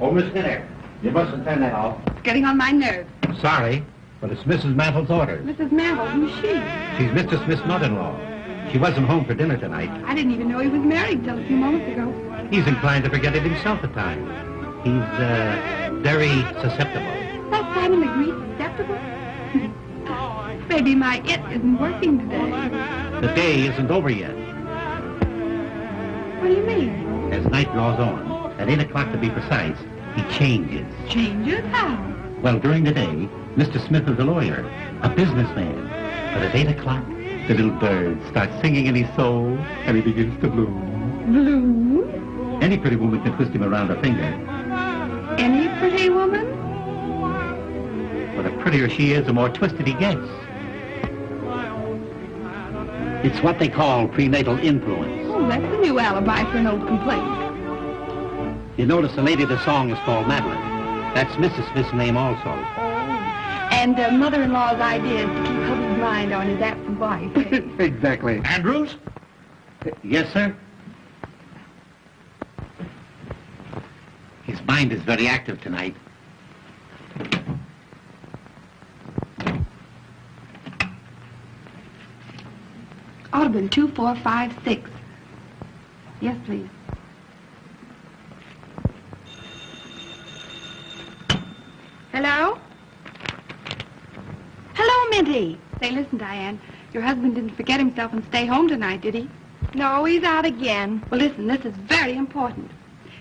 Oh, Miss Minnick, you mustn't turn that off. It's getting on my nerves. Sorry, but it's Mrs. Mantle's orders. Mrs. Mantle, who's she? She's Mr. Smith's mother-in-law. She wasn't home for dinner tonight. I didn't even know he was married till a few moments ago. He's inclined to forget it himself at times. He's, very susceptible. That's Simon Legree, susceptible? Maybe my it isn't working today. The day isn't over yet. What do you mean? As night draws on, at 8 o'clock to be precise, he changes. Changes? How? Well, during the day, Mr. Smith is a lawyer, a businessman. But at 8 o'clock, the little bird starts singing in his soul, and he begins to bloom. Bloom? Any pretty woman can twist him around her finger. Any pretty woman? Well, the prettier she is, the more twisted he gets. It's what they call prenatal influence. Oh, that's a new alibi for an old complaint. You notice the lady of the song is called Madeline. That's Mrs. Smith's name also. And mother-in-law's idea is to keep husband's mind on his absent wife. Exactly. Andrews? Yes, sir? His mind is very active tonight. Audubon 2456. Yes, please. Hello? Hello, Minty. Say, listen, Diane. Your husband didn't forget himself and stay home tonight, did he? No, he's out again. Well, listen, this is very important.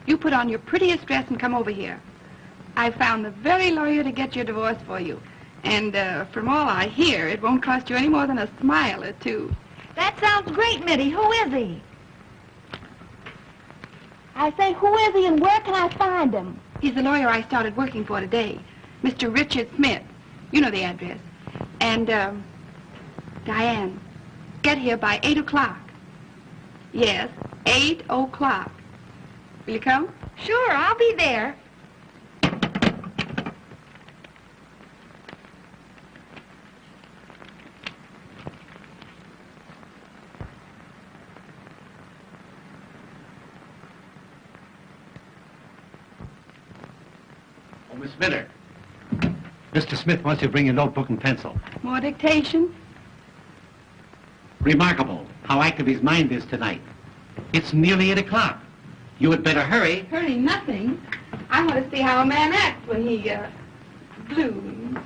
You put on your prettiest dress and come over here. I found the very lawyer to get your divorce for you. And from all I hear, it won't cost you any more than a smile or two. That sounds great, Mitty. Who is he? I say, who is he and where can I find him? He's the lawyer I started working for today, Mr. Richard Smith. You know the address. And, Diane, get here by 8 o'clock. Yes, 8 o'clock. Will you come? Sure, I'll be there. Oh, Miss Miller. Mr. Smith wants you to bring your notebook and pencil. More dictation? Remarkable how active his mind is tonight. It's nearly 8 o'clock. You had better hurry. Hurry, nothing. I want to see how a man acts when he, blooms.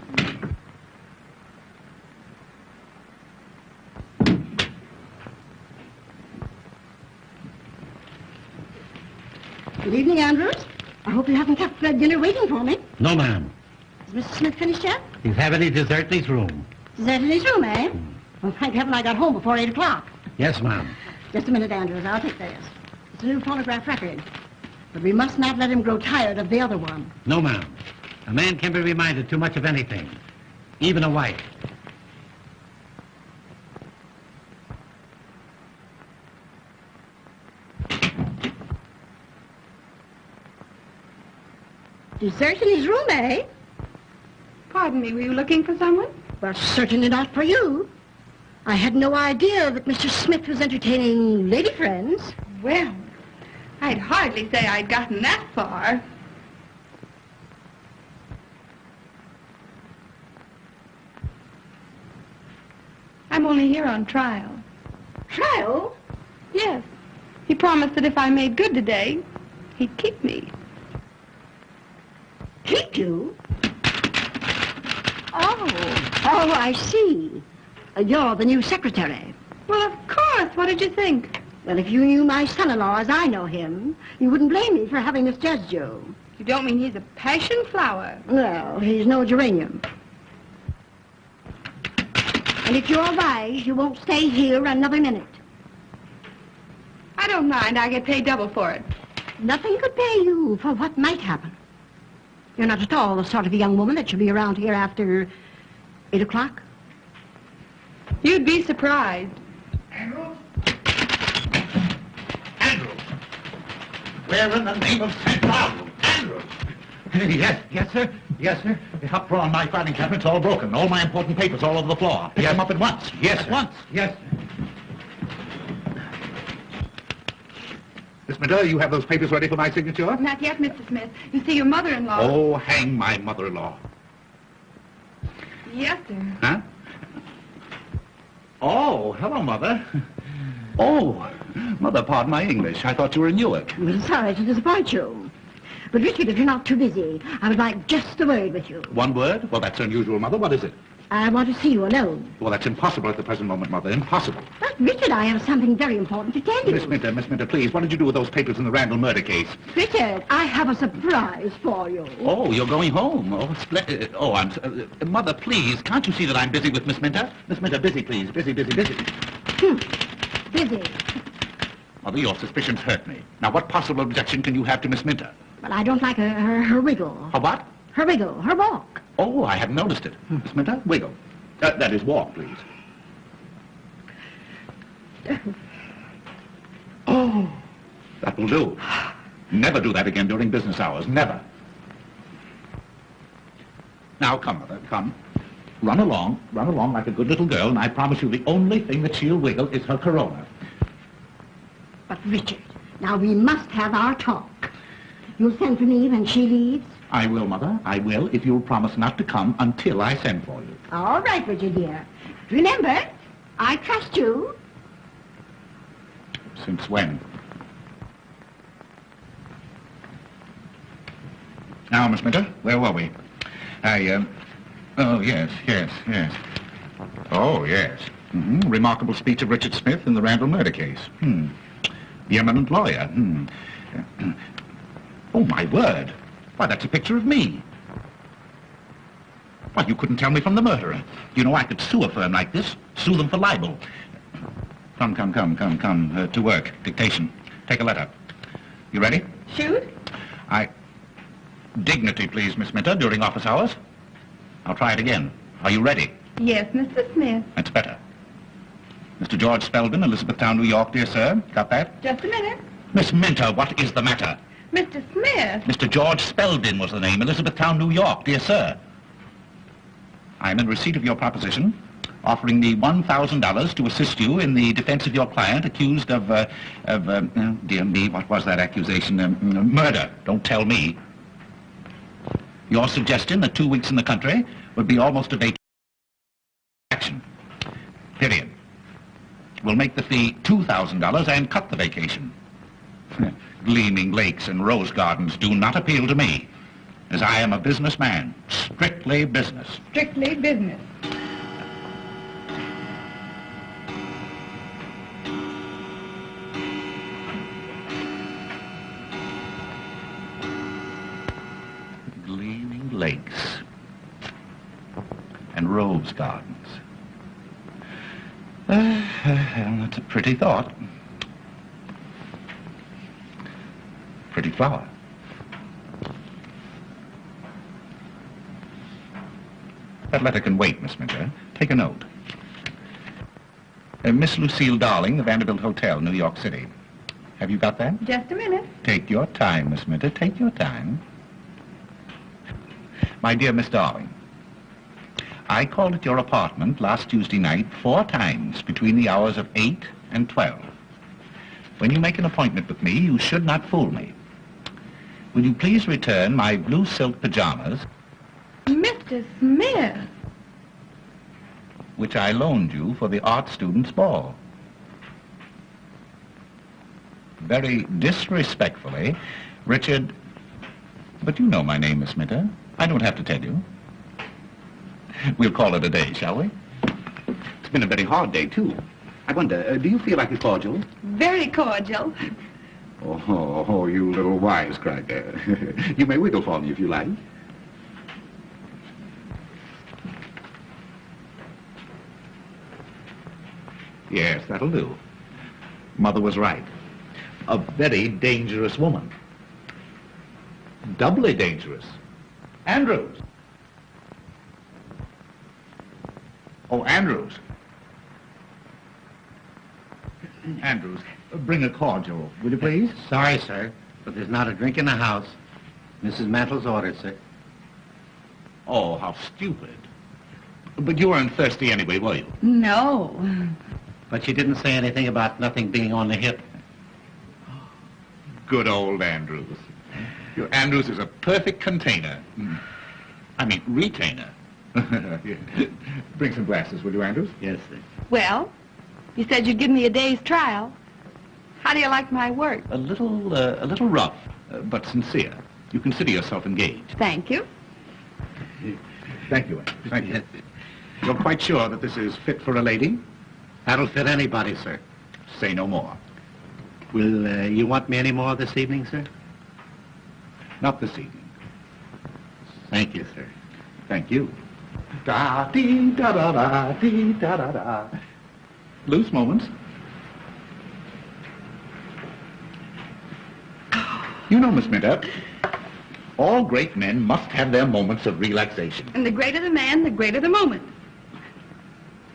Good evening, Andrews. I hope you haven't kept dinner waiting for me. No, ma'am. Is Mr. Smith finished yet? He's having his dessert in his room. Dessert in his room, eh? Well, thank heaven I got home before 8 o'clock. Yes, ma'am. Just a minute, Andrews. I'll take this. It's a new phonograph record. But we must not let him grow tired of the other one. No, ma'am. A man can be reminded too much of anything, even a wife. Dessert in his room, eh? Pardon me, were you looking for someone? Well, certainly not for you. I had no idea that Mr. Smith was entertaining lady friends. Well, I'd hardly say I'd gotten that far. I'm only here on trial. Trial? Yes. He promised that if I made good today, he'd keep me. Keep you? Oh, I see. You're the new secretary. Well, of course. What did you think? Well, if you knew my son-in-law as I know him, you wouldn't blame me for having misjudged you. You don't mean he's a passion flower? Well, he's no geranium. And if you're wise, you won't stay here another minute. I don't mind. I get paid double for it. Nothing could pay you for what might happen. You're not at all the sort of a young woman that should be around here after 8 o'clock. You'd be surprised. Andrews? Andrews! Where in the name of St. Cloud? Andrews! Yes, sir. Yes, sir. The up drawer in my filing cabinet's all broken. All my important papers all over the floor. Pick them up at once. Yes, at sir. once. Yes, sir. This Minter, you have those papers ready for my signature? Not yet, Mr. Smith. You see, your mother-in-law... Oh, hang my mother-in-law. Yes, sir. Huh? Oh, hello, Mother. Oh, Mother, pardon my English. I thought you were in Newark. I'm sorry to disappoint you. But, Richard, if you're not too busy, I would like just a word with you. One word? Well, that's unusual, Mother. What is it? I want to see you alone. Well, that's impossible at the present moment, Mother. Impossible. But, Richard, I have something very important to tell you. Miss Minter, please, what did you do with those papers in the Randall murder case? Richard, I have a surprise for you. Oh, you're going home. Oh, splendid. Oh, Mother, please, can't you see that I'm busy with Miss Minter? Miss Minter, busy, please. Busy. Busy. Mother, your suspicions hurt me. Now, what possible objection can you have to Miss Minter? Well, I don't like her wiggle. Her what? Her wiggle, her walk. Oh, I hadn't noticed it. Miss Minter, wiggle. That is, walk, please. Oh, that will do. Never do that again during business hours. Never. Now, come, Mother, come. Run along like a good little girl, and I promise you the only thing that she'll wiggle is her corona. But, Richard, now we must have our talk. You'll send for me when she leaves? I will, Mother. I will, if you'll promise not to come until I send for you. All right, Richard, dear. Remember, I trust you. Since when? Now, Miss Minter, where were we? Oh, yes. Oh, yes. Remarkable speech of Richard Smith in the Randall murder case. The eminent lawyer. Oh, my word. Why, that's a picture of me. Why, you couldn't tell me from the murderer. You know, I could sue a firm like this, sue them for libel. Come, to work. Dictation. Take a letter. You ready? Shoot? Dignity, please, Miss Minter, during office hours. I'll try it again. Are you ready? Yes, Mr. Smith. That's better. Mr. George Spelvin, Elizabethtown, New York, dear sir. Got that? Just a minute. Miss Minter, what is the matter? Mr. Smith. Mr. George Spelvin was the name, Elizabethtown, New York, dear sir. I am in receipt of your proposition, offering me $1,000 to assist you in the defense of your client accused of dear me, what was that accusation? Murder. Don't tell me. Your suggestion that 2 weeks in the country would be almost a vacation. Period. We'll make the fee $2,000 and cut the vacation. Gleaming lakes and rose gardens do not appeal to me, as I am a businessman. Strictly business. Strictly business. Gleaming lakes and rose gardens. That's a pretty thought. Pretty flower. That letter can wait, Miss Minter. Take a note. Miss Lucille Darling, the Vanderbilt Hotel, New York City. Have you got that? Just a minute. Take your time, Miss Minter. Take your time. My dear Miss Darling, I called at your apartment last Tuesday night 4 times between the hours of 8 and 12. When you make an appointment with me, you should not fool me. Will you please return my blue silk pajamas, Mr. Smith. which I loaned you for the art students' ball? Very disrespectfully, Richard... But you know my name, Miss Minter. I don't have to tell you. We'll call it a day, shall we? It's been a very hard day, too. I wonder, do you feel like a cordial? Very cordial. Oh, you little wisecracker. You may wiggle for me if you like. Yes, that'll do. Mother was right. A very dangerous woman. Doubly dangerous. Andrews. Oh, Andrews. Andrews, bring a cordial, will you please? Sorry, sir, but there's not a drink in the house. Mrs. Mantle's ordered, sir. Oh, how stupid. But you weren't thirsty anyway, were you? No. But she didn't say anything about nothing being on the hip. Good old Andrews. Your Andrews is a perfect container. I mean, retainer. Bring some glasses, will you, Andrews? Yes, sir. Well, you said you'd give me a day's trial. How do you like my work? A little rough, but sincere. You consider yourself engaged. Thank you. Thank you, Andrews. Thank you. You're quite sure that this is fit for a lady? That'll fit anybody, sir. Say no more. Will you want me any more this evening, sir? Not this evening. Thank you, sir. Thank you. Da-dee-da-da-da-dee-da-da-da. Loose moments. You know, Miss Minter, all great men must have their moments of relaxation. And the greater the man, the greater the moment.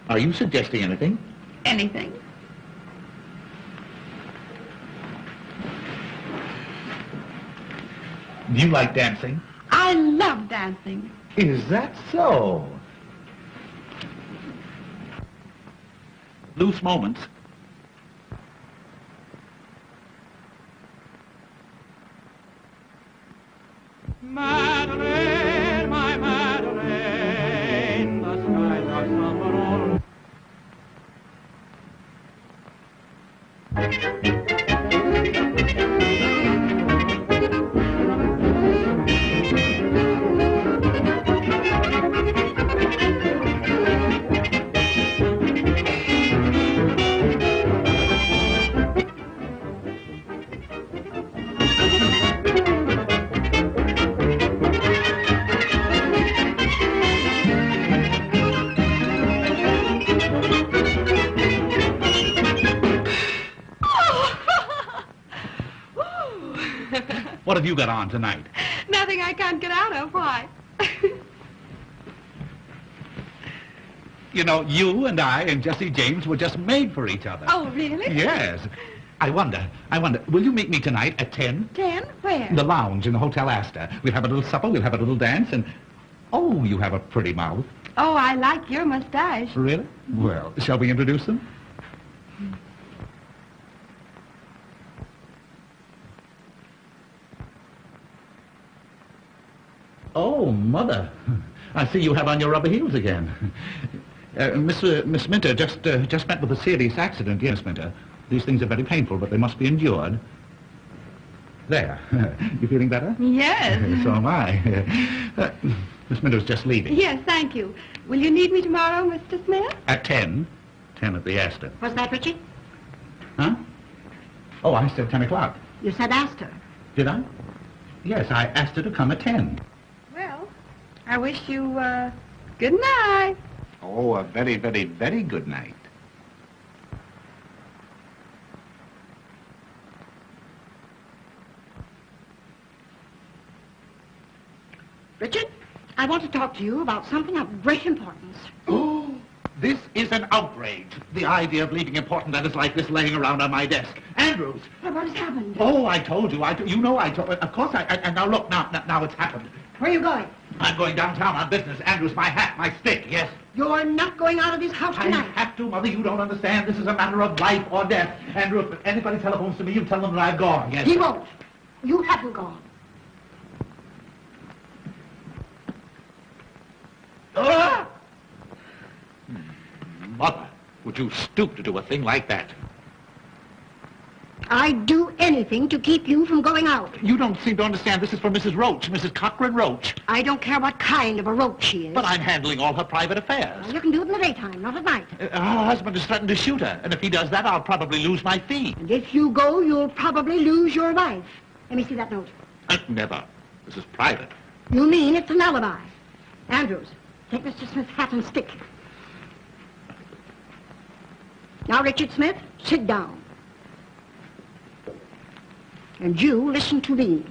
Are you suggesting anything? Anything. Do you like dancing? I love dancing. Is that so? Loose moments. Madeline, my Madeline, the skies are somber all. What have you got on tonight? Nothing I can't get out of. Why? You know, you and I and Jesse James were just made for each other. Oh, really? Yes. I wonder, will you meet me tonight at 10? 10? Where? The lounge in the Hotel Astor. We'll have a little supper, we'll have a little dance, and... Oh, you have a pretty mouth. Oh, I like your mustache. Really? Well, shall we introduce them? Oh, Mother. I see you have on your rubber heels again. Miss Minter just met with a serious accident. Yes, Minter. These things are very painful, but they must be endured. There. You feeling better? Yes. So am I. Miss Minter's just leaving. Yes, thank you. Will you need me tomorrow, Mr. Smith? At 10. 10 at the Astor. What's that, Richard? Huh? Oh, I said 10 o'clock. You said Astor. Did I? Yes, I asked her to come at 10. Well, I wish you, good night. Oh, a very, very, very good night. Richard, I want to talk to you about something of great importance. Oh, this is an outrage. The idea of leaving important letters like this laying around on my desk. Andrews! What has happened? Oh, I told you. You know I told... Of course and now look, now it's happened. Where are you going? I'm going downtown on business. Andrews, my hat, my stick, yes. You're not going out of this house tonight. I have to, Mother. You don't understand. This is a matter of life or death. Andrew, if anybody telephones to me, you tell them that I've gone, yes. He won't. You haven't gone. Ah! Mother, would you stoop to do a thing like that? I'd do anything to keep you from going out. You don't seem to understand. This is for Mrs. Roach, Mrs. Cochran Roach. I don't care what kind of a roach she is. But I'm handling all her private affairs. Well, you can do it in the daytime, not at night. Her husband has threatened to shoot her, and if he does that, I'll probably lose my fee. And if you go, you'll probably lose your life. Let me see that note. Never. This is private. You mean it's an alibi? Andrews, take Mr. Smith's hat and stick. Now, Richard Smith, sit down. And you listen to me.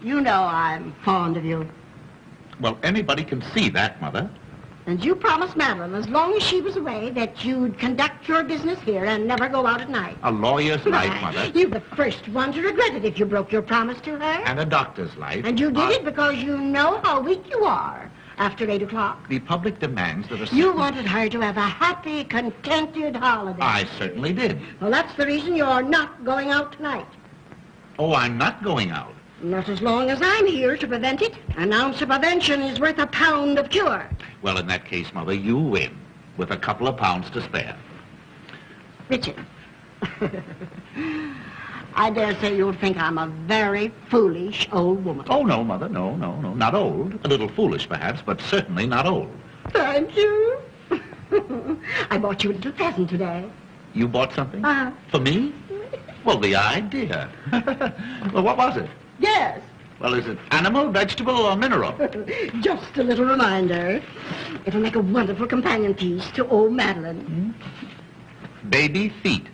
You know I'm fond of you. Well, anybody can see that, Mother. And you promised Madeline, as long as she was away, that you'd conduct your business here and never go out at night. A lawyer's life, Mother. You're the first one to regret it if you broke your promise to her. And a doctor's life. And you did it because you know how weak you are. after 8 o'clock. The public demands that a... You wanted her to have a happy, contented holiday. I certainly did. Well, that's the reason you're not going out tonight. Oh, I'm not going out. Not as long as I'm here to prevent it. An ounce of prevention is worth a pound of cure. Well, in that case, Mother, you win, with a couple of pounds to spare. Richard, I dare say you'll think I'm a very foolish old woman. Oh, no, Mother, no, not old. A little foolish, perhaps, but certainly not old. Thank you. I bought you a little present today. You bought something? Uh-huh. For me? Well, the idea. Well, what was it? Yes. Well, is it animal, vegetable, or mineral? Just a little reminder. It'll make a wonderful companion piece to old Madeline. Baby feet.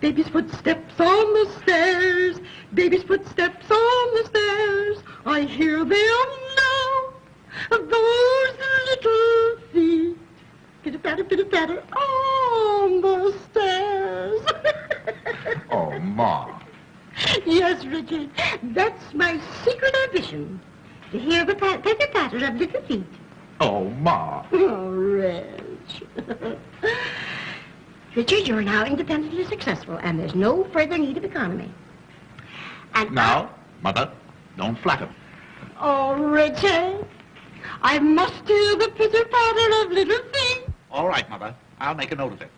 Baby's footsteps on the stairs. Baby's footsteps on the stairs. I hear them now. Those little feet. Pitter-patter on the stairs. Oh, Ma. Yes, Richard. That's my secret ambition. To hear the patter-patter of little feet. Oh, Ma. Oh, Reg. Richard, you're now independently successful, and there's no further need of economy. And Now, Mother, don't flatter. Oh, Richard, I must hear the pitter-patter of little feet. All right, Mother. I'll make a note of it.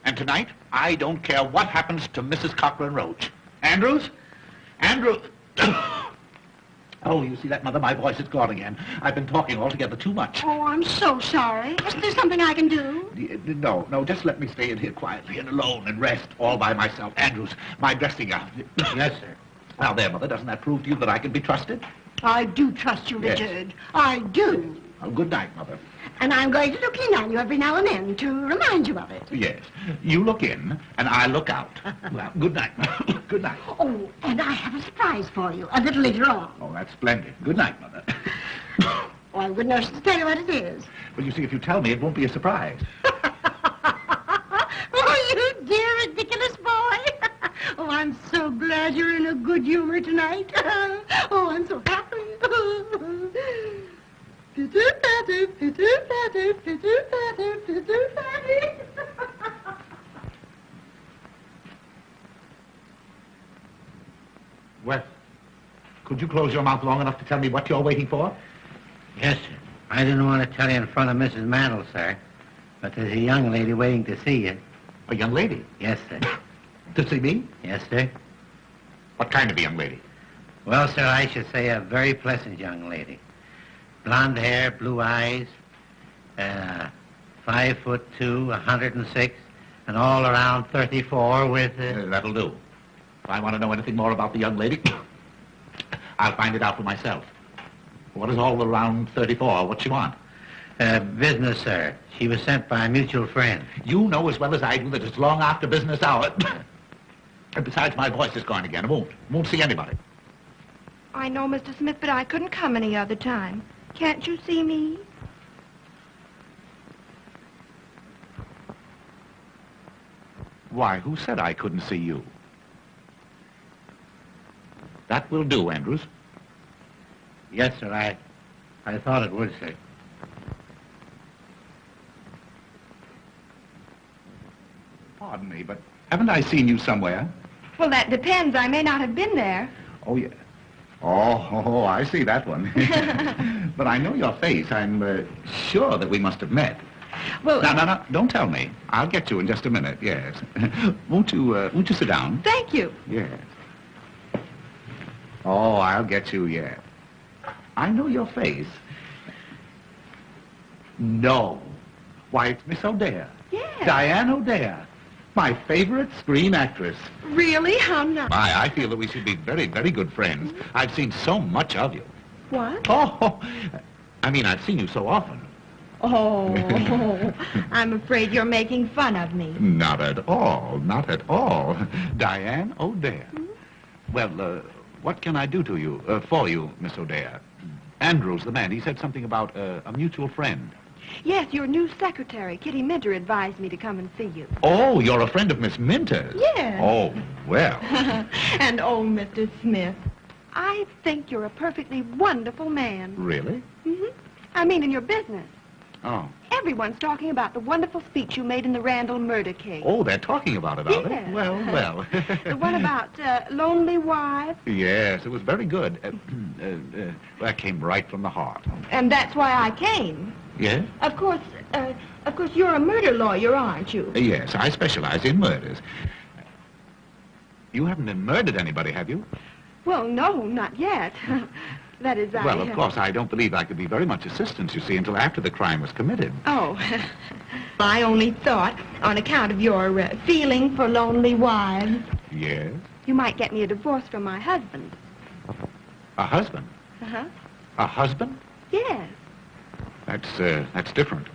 And tonight, I don't care what happens to Mrs. Cochran Roach. Andrews? Andrews! Oh, you see that, Mother? My voice is gone again. I've been talking altogether too much. Oh, I'm so sorry. Isn't there something I can do? No, just let me stay in here quietly and alone and rest all by myself. Andrews, my dressing gown. Yes, sir. Now there, Mother, doesn't that prove to you that I can be trusted? I do trust you, Yes. Richard. I do. Oh, good night, Mother. And I'm going to look in on you every now and then to remind you of it. Yes, you look in and I look out. Well, good night. Good night. Oh, and I have a surprise for you a little later on. Oh, that's splendid. Good night, Mother. Oh, I'm good enough to tell you what it is. Well, you see, if you tell me, it won't be a surprise. Oh, you dear, ridiculous boy. Oh, I'm so glad you're in a good humor tonight. Oh, I'm so happy. Pitter-patter, pitter-patter, pitter-patter, pitter-patter. Well, could you close your mouth long enough to tell me what you're waiting for? Yes, sir. I didn't want to tell you in front of Mrs. Mandel, sir, but there's a young lady waiting to see you. A young lady. Yes, sir. To see me? Yes, sir. What kind of a young lady? Well, sir, I should say a very pleasant young lady. Blonde hair, blue eyes, 5'2", 106, and all around 34 with... That'll do. If I want to know anything more about the young lady, I'll find it out for myself. What is all around 34? What's she want? Business, sir. She was sent by a mutual friend. You know as well as I do that it's long after business hour. And besides, my voice is gone again. I won't see anybody. I know, Mr. Smith, but I couldn't come any other time. Can't you see me? Why, who said I couldn't see you? That will do, Andrews. Yes, sir. I thought it would, sir. Pardon me, but haven't I seen you somewhere? Well, that depends. I may not have been there. Oh, yeah. Oh, I see that one. But I know your face. I'm sure that we must have met. Well, No, don't tell me. I'll get you in just a minute, yes. Won't you sit down? thank you. Yes. Oh, I'll get you, yeah. I know your face. No. Why, it's Miss O'Dare. Yes. Diane O'Dare. My favorite screen actress. Really? How nice. I feel that we should be very, very good friends. I've seen so much of you. What? Oh, I mean, I've seen you so often. Oh, I'm afraid you're making fun of me. Not at all, not at all. Diane O'Dare. Well, what can I do to you, for you, Miss O'Dare? Andrews, the man, he said something about a mutual friend. Yes, your new secretary, Kitty Minter, advised me to come and see you. Oh, you're a friend of Miss Minter's? Yes. Oh, well. And oh, Mr. Smith. I think you're a perfectly wonderful man. Really? I mean, in your business. Oh. Everyone's talking about the wonderful speech you made in the Randall murder case. Oh, they're talking about Yes. it? Well. The one about lonely wives. Yes, it was very good. That came right from the heart. And that's why I came. Yes? Of course, you're a murder lawyer, aren't you? Yes, I specialize in murders. You haven't murdered anybody, have you? Well, no, not yet. That is, Well, of course, I don't believe I could be very much assistance, you see, until after the crime was committed. Oh. I only thought, on account of your feeling for lonely wives. Yes? You might get me a divorce from my husband. A husband? Uh-huh. A husband? Yes. That's different.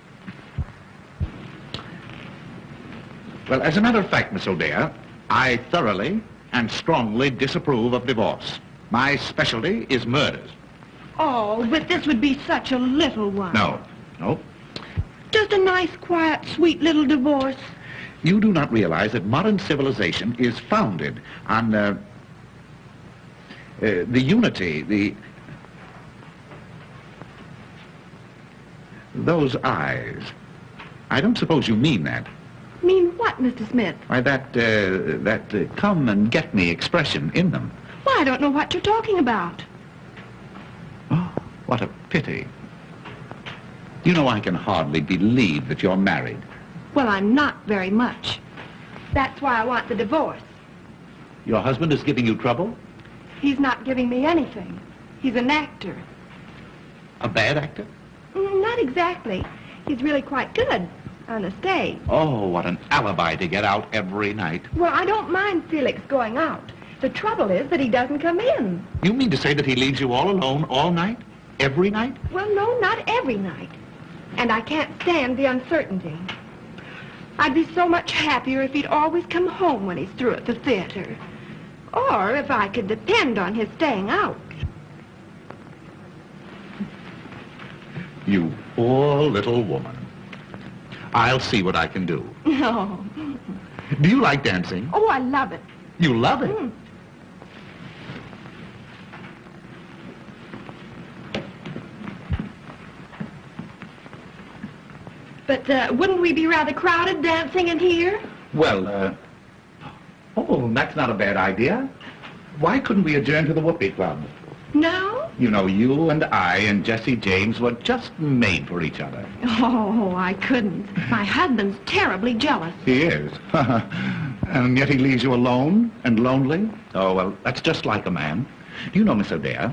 Well, as a matter of fact, Miss O'Dea, I thoroughly and strongly disapprove of divorce. My specialty is murders. Oh, but this would be such a little one. No. Just a nice, quiet, sweet little divorce. You do not realize that modern civilization is founded on the unity, those eyes. I don't suppose you mean that. Mean what, Mr. Smith? Why, that come and get me expression in them. Well, I don't know what you're talking about. Oh, what a pity. You know, I can hardly believe that you're married. Well, I'm not very much. That's why I want the divorce. Your husband is giving you trouble? He's not giving me anything. He's an actor. A bad actor? Not exactly. He's really quite good on the stage. Oh, what an alibi to get out every night. Well, I don't mind Felix going out. The trouble is that he doesn't come in. You mean to say that he leaves you all alone all night? Every night? Well, no, not every night. And I can't stand the uncertainty. I'd be so much happier if he'd always come home when he's through at the theater. Or if I could depend on his staying out. You poor little woman. I'll see what I can do. No. Do you like dancing? Oh, I love it. You love it? But wouldn't we be rather crowded dancing in here? Well, oh, that's not a bad idea. Why couldn't we adjourn to the Whoopee Club? No? You know, you and I and Jesse James were just made for each other. Oh, I couldn't. My husband's terribly jealous. He is. And yet he leaves you alone and lonely? Oh, well, that's just like a man. Do you know, Miss O'Dea,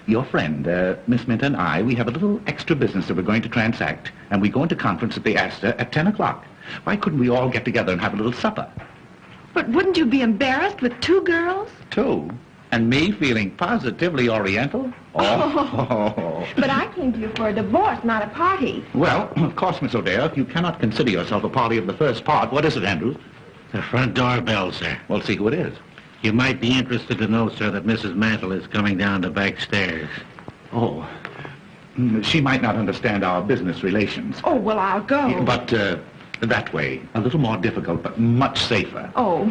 your friend, Miss Mint and I, we have a little extra business that we're going to transact, and we go into conference at the Astor at 10 o'clock. Why couldn't we all get together and have a little supper? But wouldn't you be embarrassed with two girls? Two? And me feeling positively oriental? Oh. But I came to you for a divorce, not a party. Well, of course, Miss O'Dea, if you cannot consider yourself a party of the first part, what is it, Andrews? The front door bell, sir. Well, see who it is. You might be interested to know, sir, that Mrs. Mantle is coming down the back stairs. Oh. She might not understand our business relations. Oh, well, I'll go. But that way, a little more difficult, but much safer. Oh.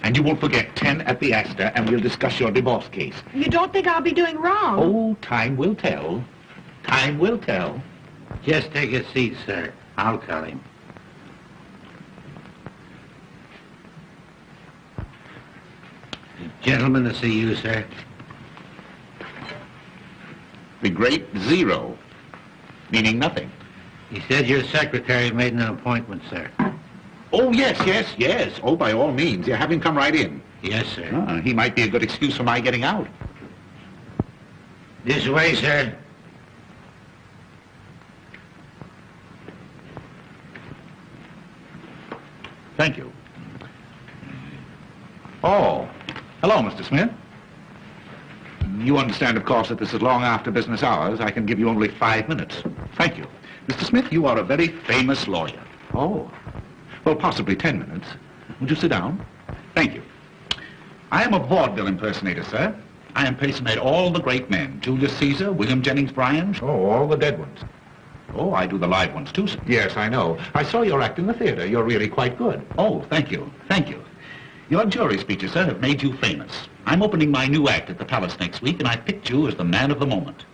And you won't forget 10 at the Astor, and we'll discuss your divorce case. You don't think I'll be doing wrong? Oh, time will tell. Time will tell. Just take a seat, sir. I'll tell him. Gentlemen to see you, sir. The great zero, meaning nothing. He said your secretary made an appointment, sir. Oh, yes. Oh, by all means. Yeah, have him come right in. Yes, sir. He might be a good excuse for my getting out. This way, sir. Thank you. Oh, hello, Mr. Smith. You understand, of course, that this is long after business hours. I can give you only 5 minutes. Thank you. Mr. Smith, you are a very famous lawyer. Oh. Well, possibly 10 minutes. Would you sit down? Thank you. I am a vaudeville impersonator, sir. I impersonate all the great men. Julius Caesar, William Jennings Bryan. Oh, all the dead ones. Oh, I do the live ones, too, sir. Yes, I know. I saw your act in the theater. You're really quite good. Oh, thank you. Thank you. Your jury speeches, sir, have made you famous. I'm opening my new act at the Palace next week, and I picked you as the man of the moment.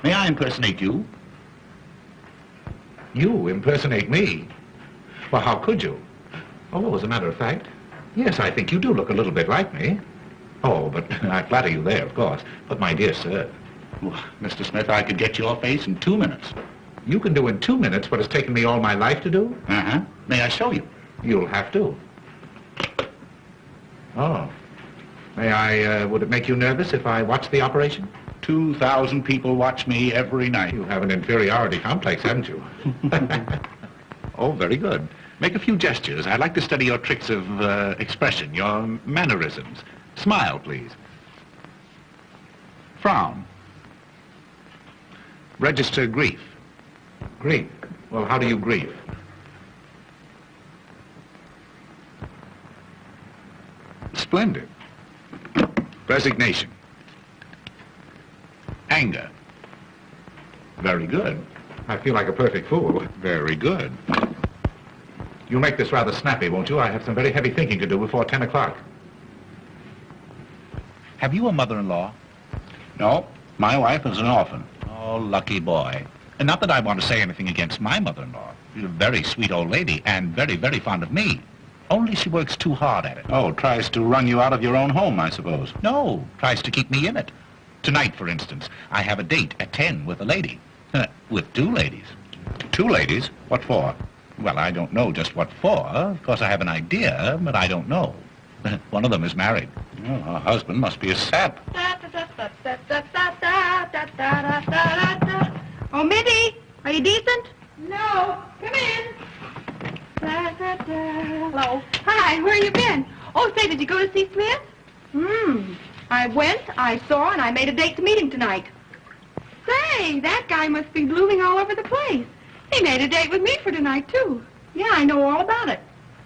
May I impersonate you? You impersonate me? Well, how could you? Oh, as a matter of fact, yes, I think you do look a little bit like me. Oh, but I flatter you there, of course. But, my dear sir... Well, Mr. Smith, I could get your face in 2 minutes. You can do in 2 minutes what has taken me all my life to do? Uh-huh. May I show you? You'll have to. Oh. May I, would it make you nervous if I watched the operation? 2,000 people watch me every night. You have an inferiority complex, haven't you? Oh, very good. Make a few gestures. I'd like to study your tricks of expression, your mannerisms. Smile, please. Frown. Register grief. Grief? Well, how do you grieve? Splendid. Resignation. Anger. Very good. I feel like a perfect fool. Very good. You'll make this rather snappy, won't you? I have some very heavy thinking to do before 10 o'clock. Have you a mother-in-law? No, my wife is an orphan. Oh, lucky boy. And not that I want to say anything against my mother-in-law. She's a very sweet old lady and very, very fond of me. Only she works too hard at it. Oh, tries to run you out of your own home, I suppose. No, tries to keep me in it. Tonight, for instance, I have a date at 10 with a lady. With 2 ladies. 2 ladies? What for? Well, I don't know just what for. Of course, I have an idea, but I don't know. One of them is married. Oh, her husband must be a sap. Oh, Mitty, are you decent? No, come in. Hello. Hi, where you been? Oh, say, did you go to see Smith? I went, I saw, and I made a date to meet him tonight. Say, that guy must be blooming all over the place. He made a date with me for tonight, too. Yeah, I know all about it.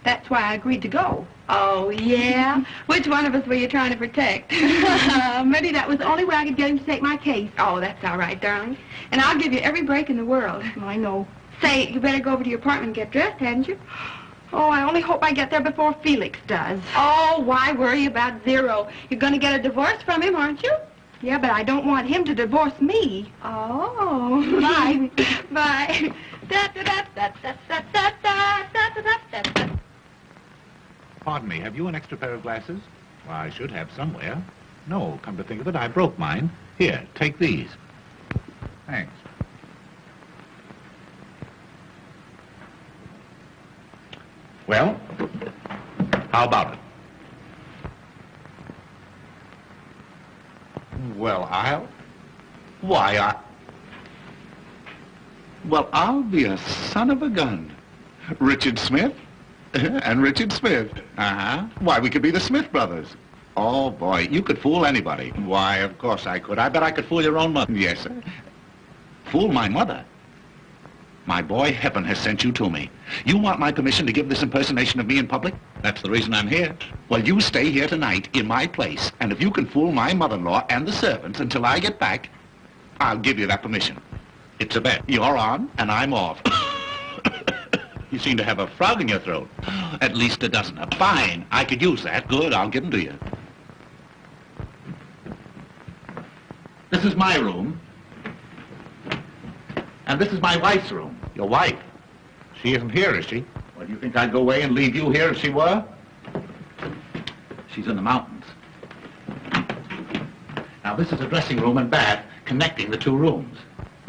That's why I agreed to go. Oh, yeah? Which one of us were you trying to protect? Maybe that was the only way I could get him to take my case. Oh, that's all right, darling. And I'll give you every break in the world. I know. Say, you better go over to your apartment and get dressed, hadn't you? Oh, I only hope I get there before Felix does. Oh, why worry about Zero? You're going to get a divorce from him, aren't you? Yeah, but I don't want him to divorce me. Oh. Bye. Bye. Pardon me, have you an extra pair of glasses? Well, I should have somewhere. No, come to think of it, I broke mine. Here, take these. Thanks. Well, how about it? Well, I'll be a son of a gun. Richard Smith and Richard Smith. Uh-huh. Why, we could be the Smith brothers. Oh, boy, you could fool anybody. Why, of course I could. I bet I could fool your own mother. Yes, sir. Fool my mother? My boy, heaven has sent you to me. You want my permission to give this impersonation of me in public? That's the reason I'm here. Well, you stay here tonight in my place, and if you can fool my mother-in-law and the servants until I get back, I'll give you that permission. It's a bet. You're on, and I'm off. You seem to have a frog in your throat. At least a dozen. Fine. I could use that. Good. I'll give them to you. This is my room. And this is my wife's room. Your wife? She isn't here, is she? Well, do you think I'd go away and leave you here if she were? She's in the mountains. Now, this is a dressing room and bath connecting the 2 rooms.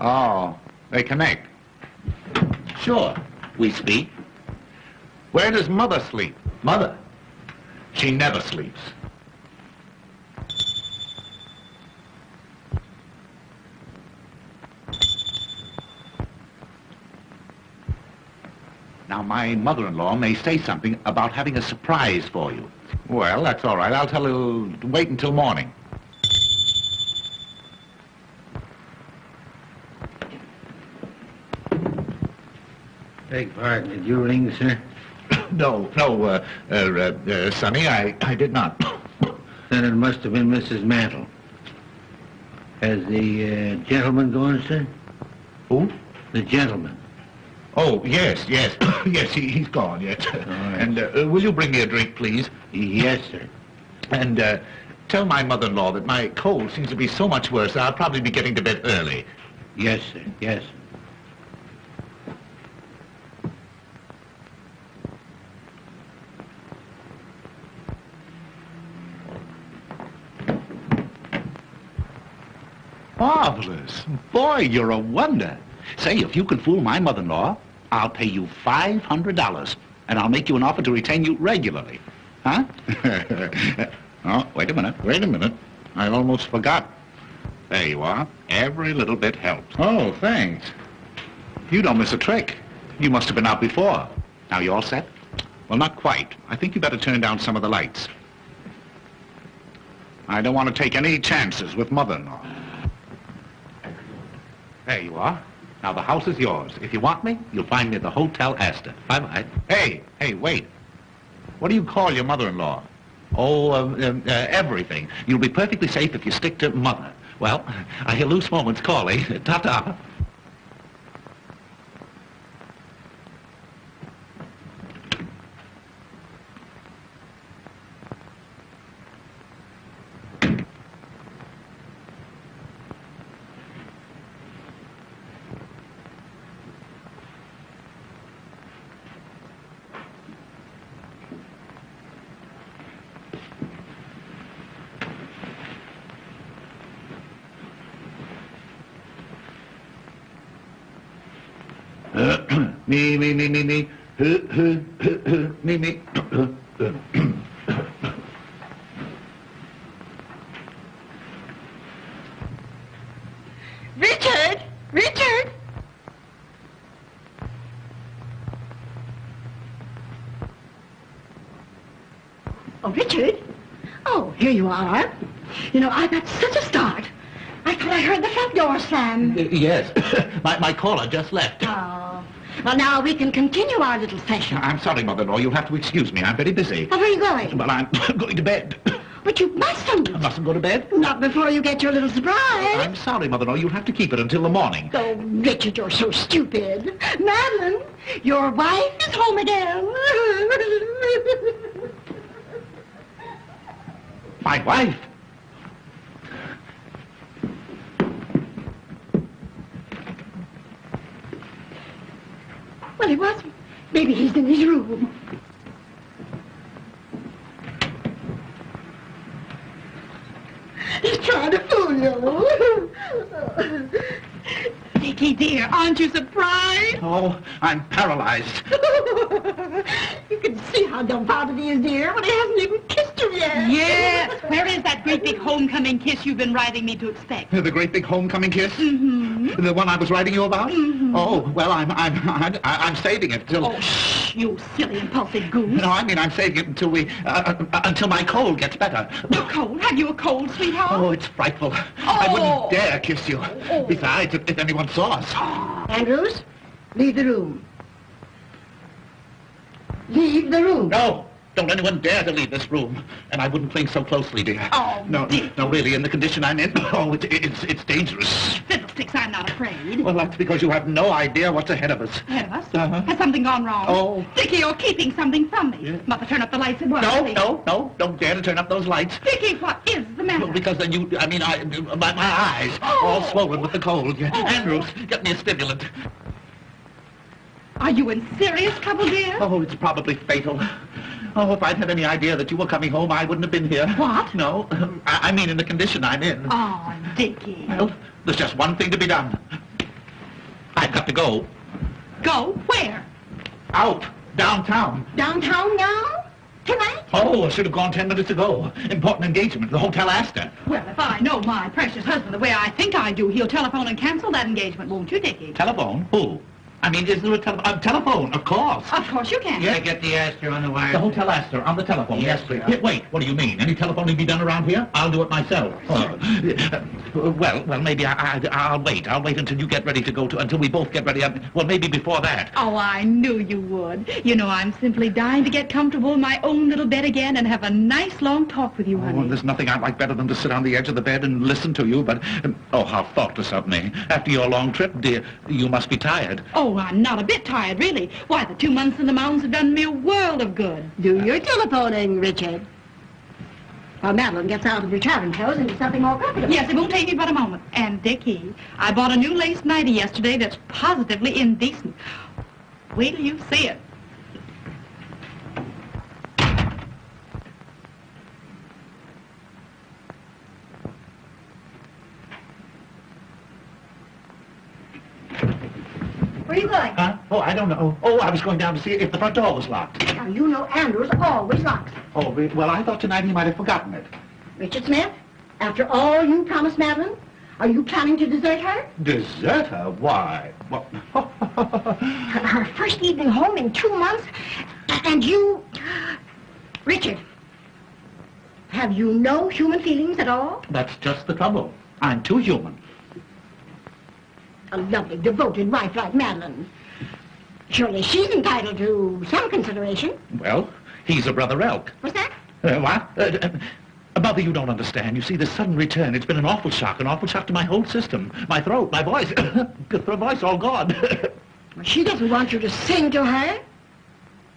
Oh, they connect? Sure. We speak. Where does Mother sleep? Mother? She never sleeps. Now, my mother-in-law may say something about having a surprise for you. Well, that's all right. I'll tell her to wait until morning. Beg pardon, did you ring, sir? No, Sonny, I did not. Then it must have been Mrs. Mantle. Has the gentleman gone, sir? Who? The gentleman. Oh, yes, yes. Yes, he's gone, yes. right. And will you bring me a drink, please? Yes, sir. And tell my mother-in-law that my cold seems to be so much worse, I'll probably be getting to bed early. Yes, sir. Yes. Marvelous. Boy, you're a wonder. Say, if you can fool my mother-in-law, I'll pay you $500, and I'll make you an offer to retain you regularly. Huh? Oh, wait a minute. I almost forgot. There you are. Every little bit helps. Oh, thanks. You don't miss a trick. You must have been out before. Now, you all set? Well, not quite. I think you better turn down some of the lights. I don't want to take any chances with mother-in-law. There you are. Now, the house is yours. If you want me, you'll find me at the Hotel Astor. Bye-bye. Hey, wait. What do you call your mother-in-law? Oh, everything. You'll be perfectly safe if you stick to mother. Well, I hear loose moments calling. Ta-ta. Me. Me. Richard! Richard! Oh, Richard? Oh, here you are. You know, I got such a start. I thought I heard the front door slam. Yes. my caller just left. Oh. Well, now we can continue our little session. I'm sorry, mother-in-law. You'll have to excuse me. I'm very busy. Oh, where are you going? Well, I'm going to bed. But you mustn't. I mustn't go to bed? Not before you get your little surprise. I'm sorry, mother-in-law. You'll have to keep it until the morning. Oh, Richard, you're so stupid. Madeline, your wife is home again. My wife? Well, he wasn't. Maybe he's in his room. He's trying to fool you. Dickie, dear, aren't you surprised? Oh, I'm paralyzed. You can see how dumbfounded he is, dear, when he hasn't even kissed you yet. Yes. Where is that great big homecoming kiss you've been writing me to expect? The great big homecoming kiss? Mm-hmm. The one I was writing you about? Mm-hmm. Oh, well, I'm saving it till... Oh, shh, you silly, impulsive goose. No, I mean, I'm saving it until until my cold gets better. You're cold? Have you a cold, sweetheart? Oh, it's frightful. I wouldn't dare kiss you. Oh. Besides, if anyone saw us. Andrews, leave the room. Leave the room. No, don't anyone dare to leave this room. And I wouldn't cling so closely, dear. Oh, no, dear. no, really, in the condition I'm in, oh, it's dangerous. Fiddlesticks, I'm not afraid. Well, that's because you have no idea what's ahead of us. Ahead of us? Uh-huh. Has something gone wrong? Oh. Dickie, you're keeping something from me. Yeah. Mother, turn up the lights at once. No, don't dare to turn up those lights. Dickie, what is the matter? Well, because then my eyes, all swollen with the cold. Andrews, get me a stimulant. Are you in serious trouble, dear? Oh, it's probably fatal. Oh, if I'd had any idea that you were coming home, I wouldn't have been here. What? No, I mean in the condition I'm in. Oh, Dickie. Well, there's just one thing to be done. I've got to go. Go? Where? Out. Downtown. Downtown now? Tonight? Oh, I should have gone 10 minutes ago. Important engagement, the Hotel Astor. Well, if I know my precious husband the way I think I do, he'll telephone and cancel that engagement, won't you, Dickie? Telephone? Who? I mean, is there a telephone? Of course. Of course you can. Can I get the Astor on the wire? The Hotel Astor, on the telephone. Yes, please. sir. Wait, what do you mean? Any telephoning be done around here? I'll do it myself. Well, maybe I'll wait. I'll wait until you get ready to go to, until we both get ready. Well, maybe before that. Oh, I knew you would. You know, I'm simply dying to get comfortable in my own little bed again and have a nice long talk with you, honey. Oh, there's nothing I like better than to sit on the edge of the bed and listen to you, but, oh, how thoughtless of me. After your long trip, dear, you must be tired. Oh, Oh, I'm not a bit tired, really. Why, the 2 months in the mountains have done me a world of good. Do your telephoning, Richard. While Madeline gets out of her traveling clothes into something more comfortable. Yes, it won't take me but a moment. And, Dickie, I bought a new lace nightie yesterday that's positively indecent. Wait till you see it. Where are you going? Huh? Oh, I don't know. Oh, I was going down to see if the front door was locked. Now, you know Andrews always locks. Oh, well, I thought tonight he might have forgotten it. Richard Smith, after all you promised Madeline, are you planning to desert her? Desert her? Why? Well, Her first evening home in 2 months, and you... Richard, have you no human feelings at all? that's just the trouble. I'm too human. A lovely, devoted wife like Madeline. Surely she's entitled to some consideration. Well, he's a brother elk. What's that? What? Mother, you don't understand. You see, this sudden return, it's been an awful shock to my whole system. My throat, my voice, the voice all gone. Well, she doesn't want you to sing to her.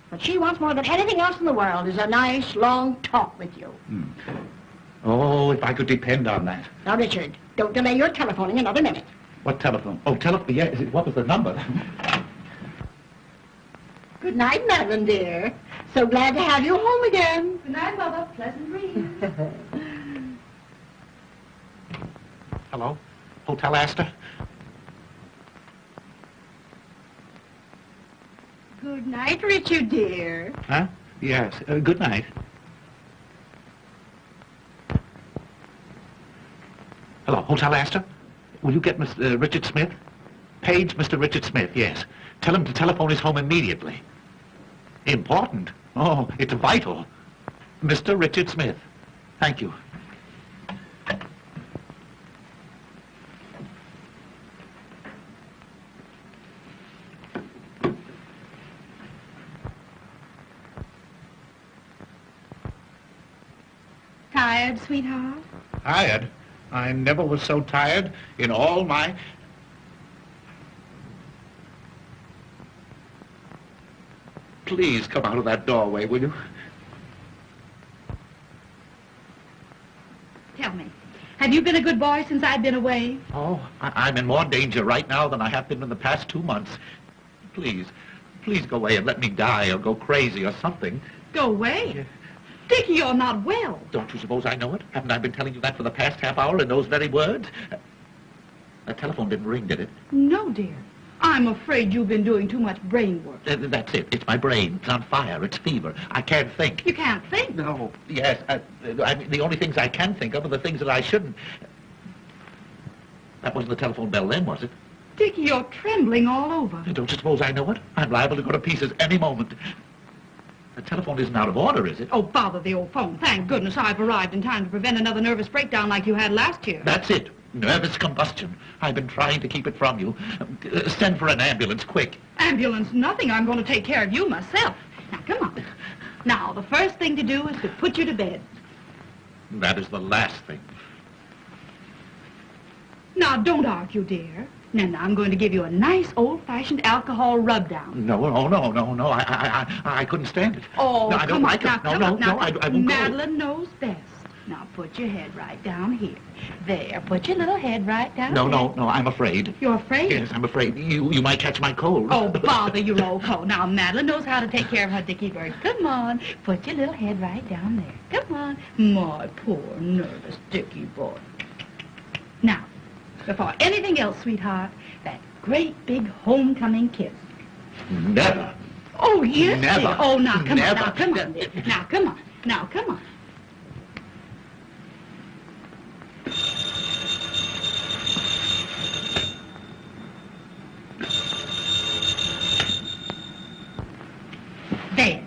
What she wants more than anything else in the world is a nice, long talk with you. Oh, if I could depend on that. Now, Richard, don't delay your telephoning another minute. What telephone? Oh, telephone, yeah, what was the number? Good night, Madeline, dear. So glad to have you home again. Good night, Mother. Pleasant dreams. Hello? Hotel Astor? Good night, Richard, dear. Huh? Yes, good night. Hello, Hotel Astor? Will you get Mr. Richard Smith? Page Mr. Richard Smith, yes. Tell him to telephone his home immediately. Important? Oh, it's vital. Mr. Richard Smith. Thank you. Tired, sweetheart? Tired? I never was so tired in all my... Please come out of that doorway, will you? Tell me, have you been a good boy since I've been away? Oh, I'm in more danger right now than I have been in the past 2 months. Please, please go away and let me die or go crazy or something. Go away? Yeah. Dickie, you're not well. Don't you suppose I know it? Haven't I been telling you that for the past half hour in those very words? That telephone didn't ring, did it? No, dear. I'm afraid you've been doing too much brain work. That's it. It's my brain. It's on fire. It's fever. I can't think. You can't think. No. Yes. I mean, the only things I can think of are the things that I shouldn't. That wasn't the telephone bell then, was it? Dickie, you're trembling all over. Don't you suppose I know it? I'm liable to go to pieces any moment. The telephone isn't out of order, is it? Oh, bother the old phone. Thank goodness I've arrived in time to prevent another nervous breakdown like you had last year. That's it. Nervous combustion. I've been trying to keep it from you. Send for an ambulance, quick. Ambulance, nothing. I'm going to take care of you myself. Now, come on. Now, the first thing to do is to put you to bed. That is the last thing. Now, don't argue, dear. Now, I'm going to give you a nice old-fashioned alcohol rub-down. No. I couldn't stand it. Oh, no, I don't come on. like Now, it. come No, on. Now, I won't go. Madeline knows best. Now, put your head right down here. There, put your little head right down No, there. no, I'm afraid. You're afraid? Yes, I'm afraid. You might catch my cold. Oh, bother your old coat. Now, Madeline knows how to take care of her Dickie bird. Come on, put your little head right down there. Come on. My poor, nervous Dickie boy. Now, before anything else, sweetheart, that great big homecoming kiss. Never. Oh, yes, Never. dear. Oh, now, come Never. on. Now, come on, dear. Now, come on. Now, come on. There.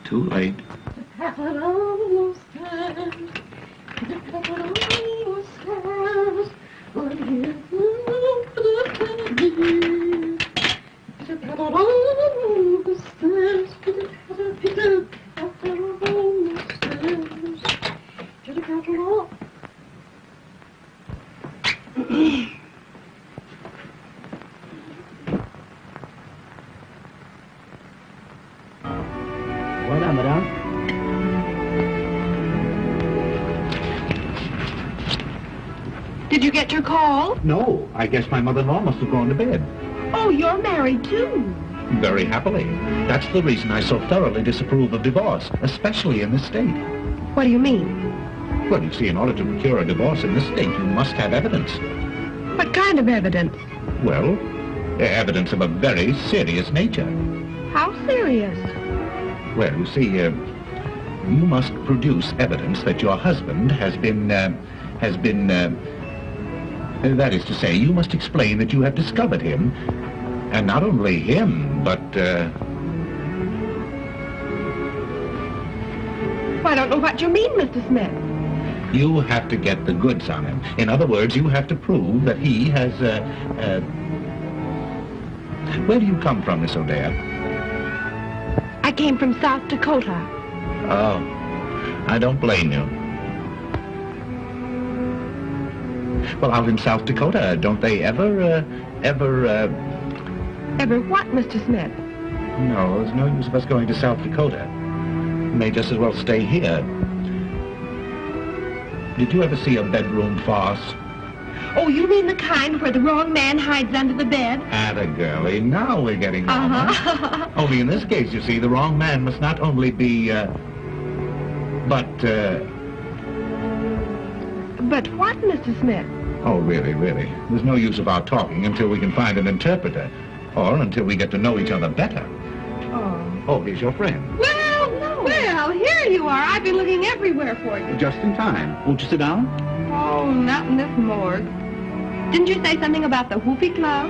Too late. get your call? No, I guess my mother-in-law must have gone to bed. Oh, you're married, too. Very happily. That's the reason I so thoroughly disapprove of divorce, especially in this state. What do you mean? Well, you see, in order to procure a divorce in this state, you must have evidence. What kind of evidence? Well, evidence of a very serious nature. How serious? Well, you see, you must produce evidence that your husband has been, that is to say, you must explain that you have discovered him, and not only him, but, I don't know what you mean, Mr. Smith. you have to get the goods on him. In other words, you have to prove that he has, where do you come from, Miss O'Dare? I came from South Dakota. Oh, I don't blame you. Well, out in South Dakota, don't they ever... Ever what, Mr. Smith? No, there's no use of us going to South Dakota. We may just as well stay here. Did you ever see a bedroom farce? Oh, you mean the kind where the wrong man hides under the bed? Atta girlie, now we're getting normal. Only in this case, you see, the wrong man must not only be, But what, Mr. Smith? Oh, really. There's no use of our talking until we can find an interpreter, or until we get to know each other better. Oh, here's your friend. Well, here you are. I've been looking everywhere for you. Just in time. Won't you sit down? Oh, not in this morgue. Didn't you say something about the Whoopee Club?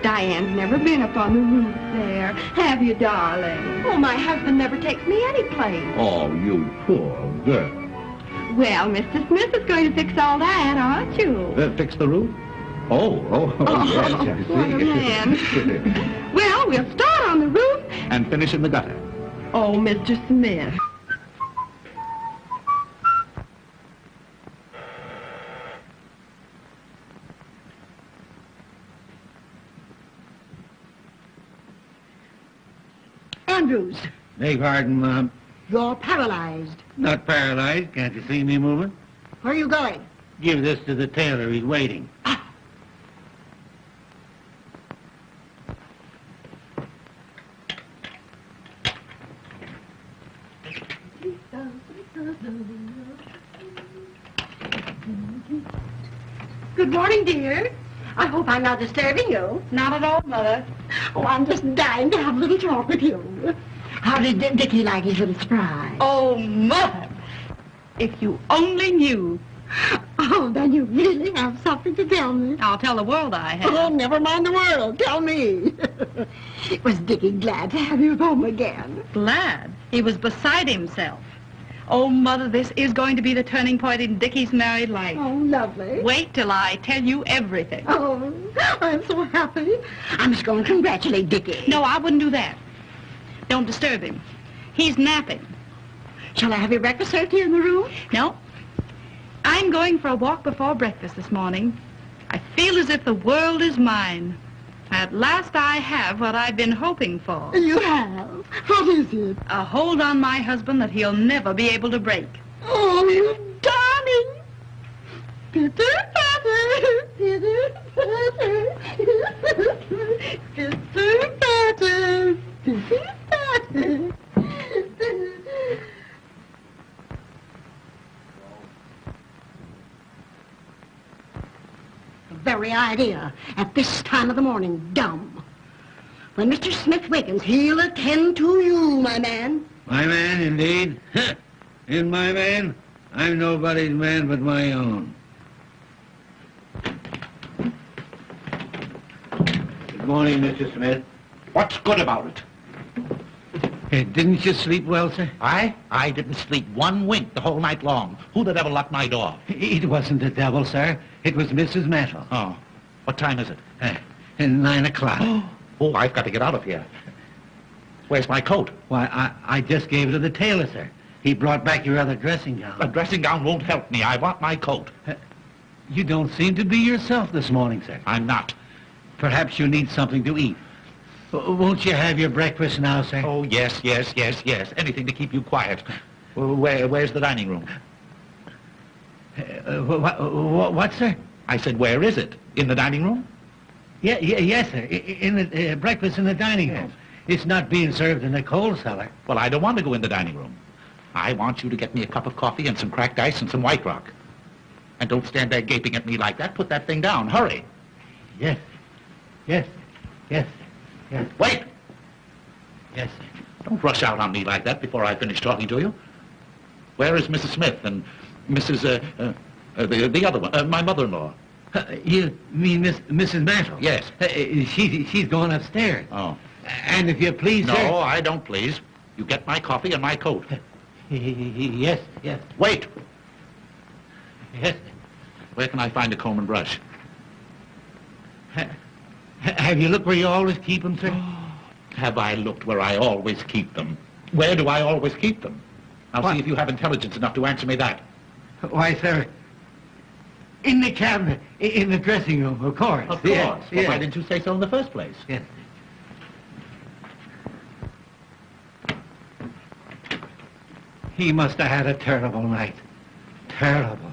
Diane's never been up on the roof there. Have you, darling? Oh, my husband never takes me any place. Oh, you poor girl. Well, Mr. Smith is going to fix all that, aren't you? Fix the roof? Oh, yes, I see. What a man. Well, we'll start on the roof. And finish in the gutter. Oh, Mr. Smith. Andrews, Beg pardon, Mom. you're paralyzed. Not paralyzed. Can't you see me moving? Where are you going? Give this to the tailor. He's waiting. Good morning, dear. I hope I'm not disturbing you. Not at all, Mother. Oh, I'm just dying to have a little talk with you. How did Dickie like his little surprise? Oh, Mother. If you only knew. Oh, then you really have something to tell me. I'll tell the world I have. Oh, never mind the world. Tell me. Was Dickie glad to have you home again? Glad. He was beside himself. Oh, Mother, this is going to be the turning point in Dickie's married life. Oh, lovely. Wait till I tell you everything. Oh, I'm so happy. I must go and congratulate Dickie. No, I wouldn't do that. Don't disturb him. He's napping. Shall I have your breakfast served here in the room? No. I'm going for a walk before breakfast this morning. I feel as if the world is mine. At last I have what I've been hoping for. You have? What is it? A hold on my husband that he'll never be able to break. Oh, you darling! Pitter-patter, pitter-patter, pitter-patter, pitter-patter. The very idea, at this time of the morning, dumb. When Mr. Smith wakens, he'll attend to you, my man. My man, indeed. And my man? I'm nobody's man but my own. Good morning, Mr. Smith. What's good about it? Hey, didn't you sleep well, sir? I didn't sleep one wink the whole night long. Who the devil locked my door? It wasn't the devil, sir. It was Mrs. Mantle. Oh, what time is it? 9 o'clock. Oh, I've got to get out of here. Where's my coat? Why, I just gave it to the tailor, sir. He brought back your other dressing gown. A dressing gown won't help me. I want my coat. You don't seem to be yourself this morning, sir. I'm not. Perhaps you need something to eat. Won't you have your breakfast now, sir? Oh, yes. Anything to keep you quiet. Where's the dining room? What, sir? I said, where is it? In the dining room? Yes, sir. In the breakfast in the dining room. It's not being served in the coal cellar. Well, I don't want to go in the dining room. I want you to get me a cup of coffee and some cracked ice and some White Rock. And don't stand there gaping at me like that. Put that thing down. Hurry. Yes. Yes. Yes. Yes. Wait! Yes, sir. Don't rush out on me like that before I finish talking to you. Where is Mrs. Smith and Mrs. The other one, my mother-in-law? You mean Mrs. Mantle? Yes. She's going upstairs. Oh. And if you please, No, sir... I don't please. You get my coffee and my coat. Yes, yes, Wait! yes. Where can I find a comb and brush? Have you looked where you always keep them, sir? Have I looked where I always keep them? Where do I always keep them? I'll What? see if you have intelligence enough to answer me that. Why, sir, in the cabinet, in the dressing room, of course. Of course. Yes, Well, yes. why didn't you say so in the first place? Yes. He must have had a terrible night. Terrible.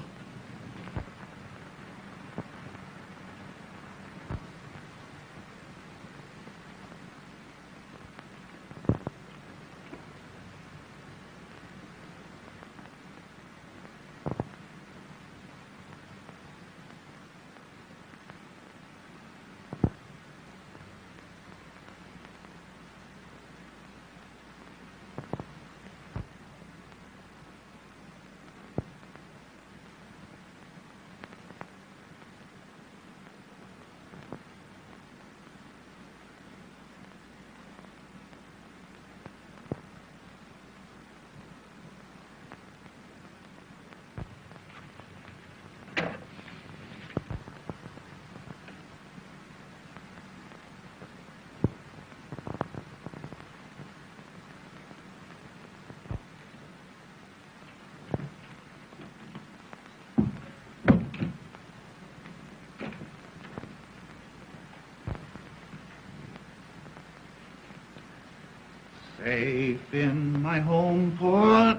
Safe in my home port,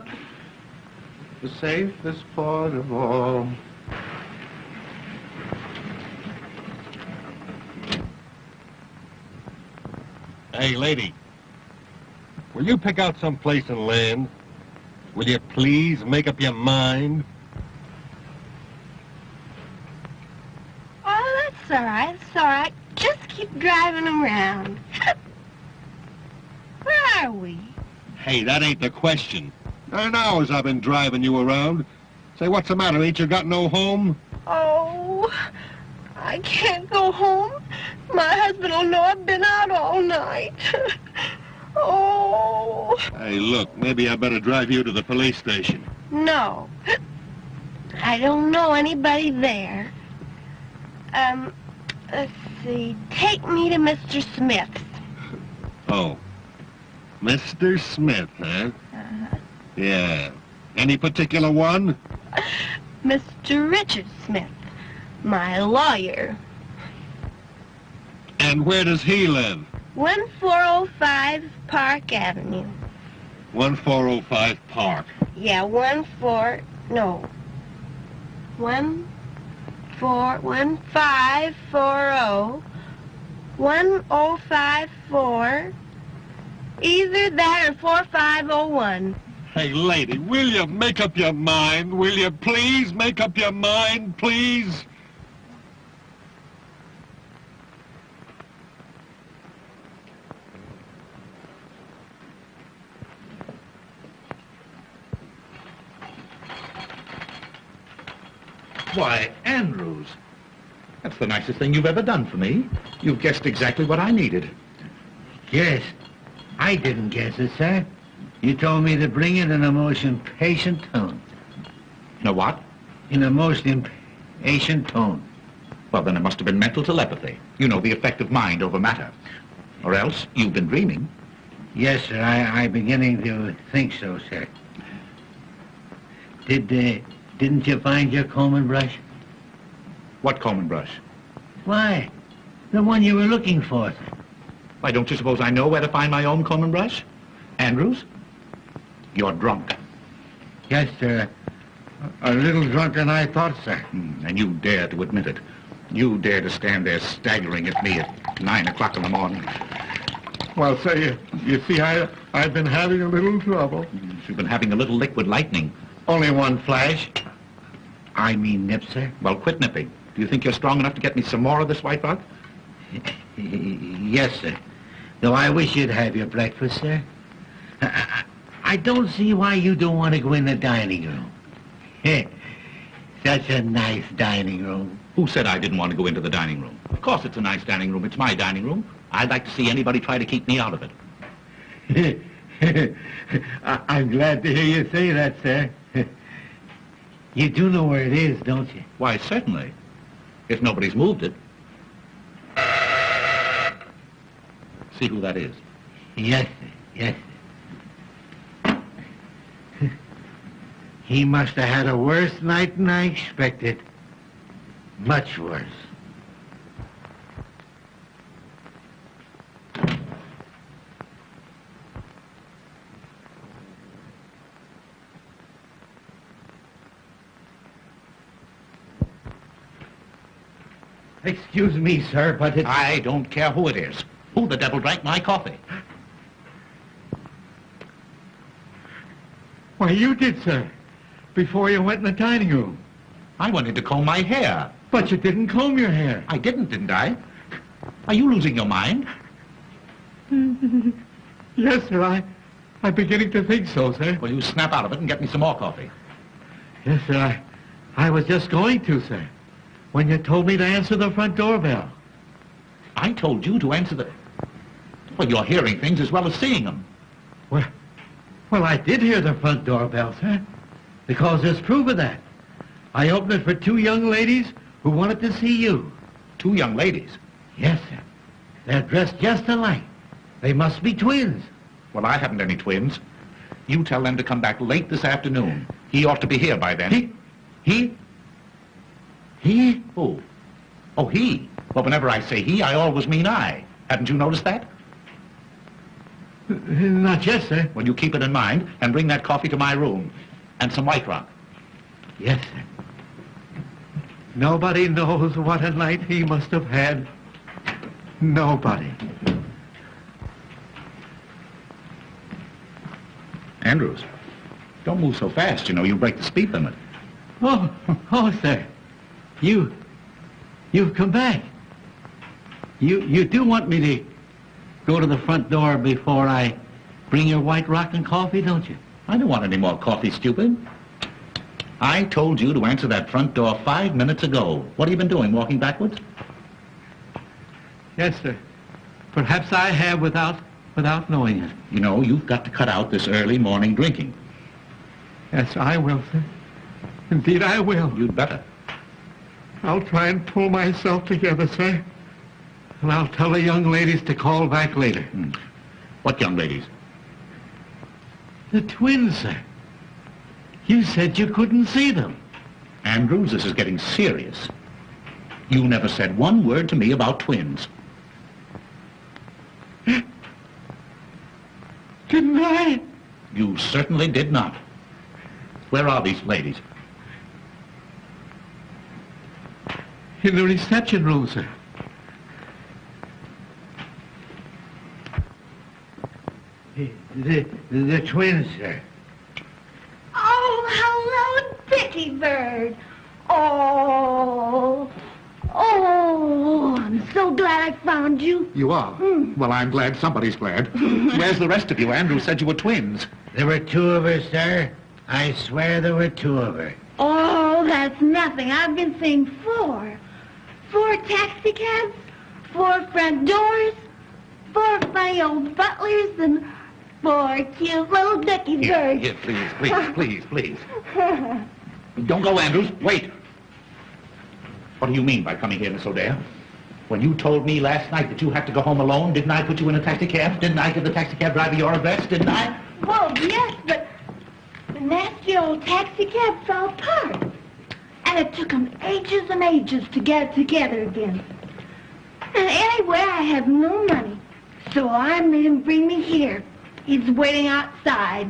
the safest port of all. Hey, lady, will you pick out some place and land? Will you please make up your mind? Oh, that's all right. It's all right. Just keep driving around. Where are we? Hey, that ain't the question. 9 hours I've been driving you around. Say, what's the matter? Ain't you got no home? Oh, I can't go home. My husband will know I've been out all night. Oh. Hey, look, maybe I better drive you to the police station. No. I don't know anybody there. Let's see. Take me to Mr. Smith's. Oh. Mr. Smith, huh? Uh-huh. Yeah. Any particular one? Mr. Richard Smith, my lawyer. And where does he live? 1405 Park Avenue. 1405 Park. Yeah, 1540. 1054. Either that or 4501. Hey, lady, will you make up your mind? Will you please make up your mind, please? Why, Andrews, that's the nicest thing you've ever done for me. You've guessed exactly what I needed. Yes. I didn't guess it, sir. You told me to bring it in a most impatient tone. Know what? In a most impatient tone. Well, then it must have been mental telepathy. You know, the effect of mind over matter. Or else you've been dreaming. Yes, sir. I'm beginning to think so, sir. Didn't you find your comb and brush? What comb and brush? Why? The one you were looking for, sir. Why, don't you suppose I know where to find my own comb and brush? Andrews, you're drunk. Yes, sir. A little drunker than I thought, sir. And you dare to admit it. You dare to stand there staggering at me at 9 o'clock in the morning. Well, sir, you see, I've been having a little trouble. You've been having a little liquid lightning. Only one flash. I mean nip, sir. Well, quit nipping. Do you think you're strong enough to get me some more of this White Rock? Yes, sir. Though I wish you'd have your breakfast, sir. I don't see why you don't want to go in the dining room. Such a nice dining room. Who said I didn't want to go into the dining room? Of course it's a nice dining room. It's my dining room. I'd like to see anybody try to keep me out of it. I'm glad to hear you say that, sir. You do know where it is, don't you? Why, certainly. If nobody's moved it. See who that is. Yes, sir. Yes, sir. He must have had a worse night than I expected. Much worse. Excuse me, sir, but it's... I don't care who it is. Who the devil drank my coffee? Why, you did, sir. Before you went in the dining room. I went in to comb my hair. But you didn't comb your hair. I didn't I? Are you losing your mind? Yes, sir, I'm beginning to think so, sir. Well, you snap out of it and get me some more coffee. Yes, sir, I was just going to, sir, when you told me to answer the front doorbell. I told you to answer the... Well, you're hearing things as well as seeing them. Well, I did hear the front doorbell, sir, because there's proof of that. I opened it for 2 young ladies who wanted to see you. 2 young ladies? Yes, sir. They're dressed just alike. They must be twins. Well, I haven't any twins. You tell them to come back late this afternoon. He ought to be here by then. He? Who? Oh, he. Well, whenever I say he, I always mean I. Haven't you noticed that? Not yet, sir. Well, you keep it in mind and bring that coffee to my room. And some White Rock. Yes, sir. Nobody knows what a night he must have had. Nobody. Andrews, don't move so fast. You know, you'll break the speed limit. Oh, sir. You've come back. You do want me to go to the front door before I bring your White Rock and coffee, don't you? I don't want any more coffee, stupid. I told you to answer that front door 5 minutes ago. What have you been doing, walking backwards? Yes, sir. Perhaps I have without knowing it. You know, you've got to cut out this early morning drinking. Yes, I will, sir. Indeed, I will. You'd better. I'll try and pull myself together, sir. And I'll tell the young ladies to call back later. What young ladies? The twins, sir. You said you couldn't see them. Andrews, this is getting serious. You never said one word to me about twins. Didn't I? You certainly did not. Where are these ladies? In the reception room, sir. The twins, sir. Oh, hello, Dickie Bird. Oh, I'm so glad I found you. You are? Well, I'm glad somebody's glad. Where's the rest of you? Andrews said you were twins. There were 2 of her, sir. I swear there were 2 of her. Oh, that's nothing. I've been seeing 4. 4 taxi cabs, 4 front doors, 4 funny old butlers, and 4 cute little Dickie Birds. Here, please. Don't go, Andrews. Wait. What do you mean by coming here, Miss O'Dare? When you told me last night that you had to go home alone, didn't I put you in a taxi cab? Didn't I give the taxi cab driver your address? Didn't I? Well, yes, but the nasty old taxi cab fell apart. And it took them ages and ages to get it together again. And anyway, I have no money. So I made him bring me here. He's waiting outside.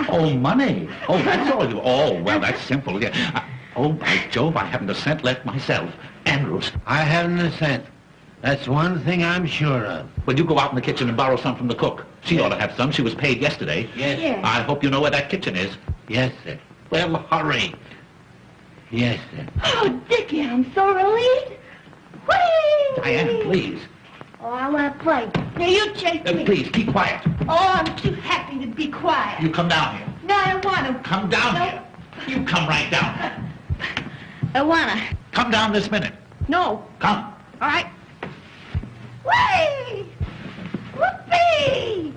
Oh, money. Oh, that's all you... Oh, well, that's simple, yeah. Oh, by Jove, I haven't a cent left myself. Andrews. I haven't a cent. That's one thing I'm sure of. Will you go out in the kitchen and borrow some from the cook? She ought to have some. She was paid yesterday. Yes. Yes. I hope you know where that kitchen is. Yes, sir. Well, hurry. Yes, sir. Oh, Dickie, I'm so relieved. Whee! Diane, please. Oh, I want to play. Now, you chase me. Please, keep quiet. Oh, I'm too happy to be quiet. You come down here. No, I don't want to. Come down No. here. You come right down. I want to. Come down this minute. No. Come. All right. Whee! Whoopee!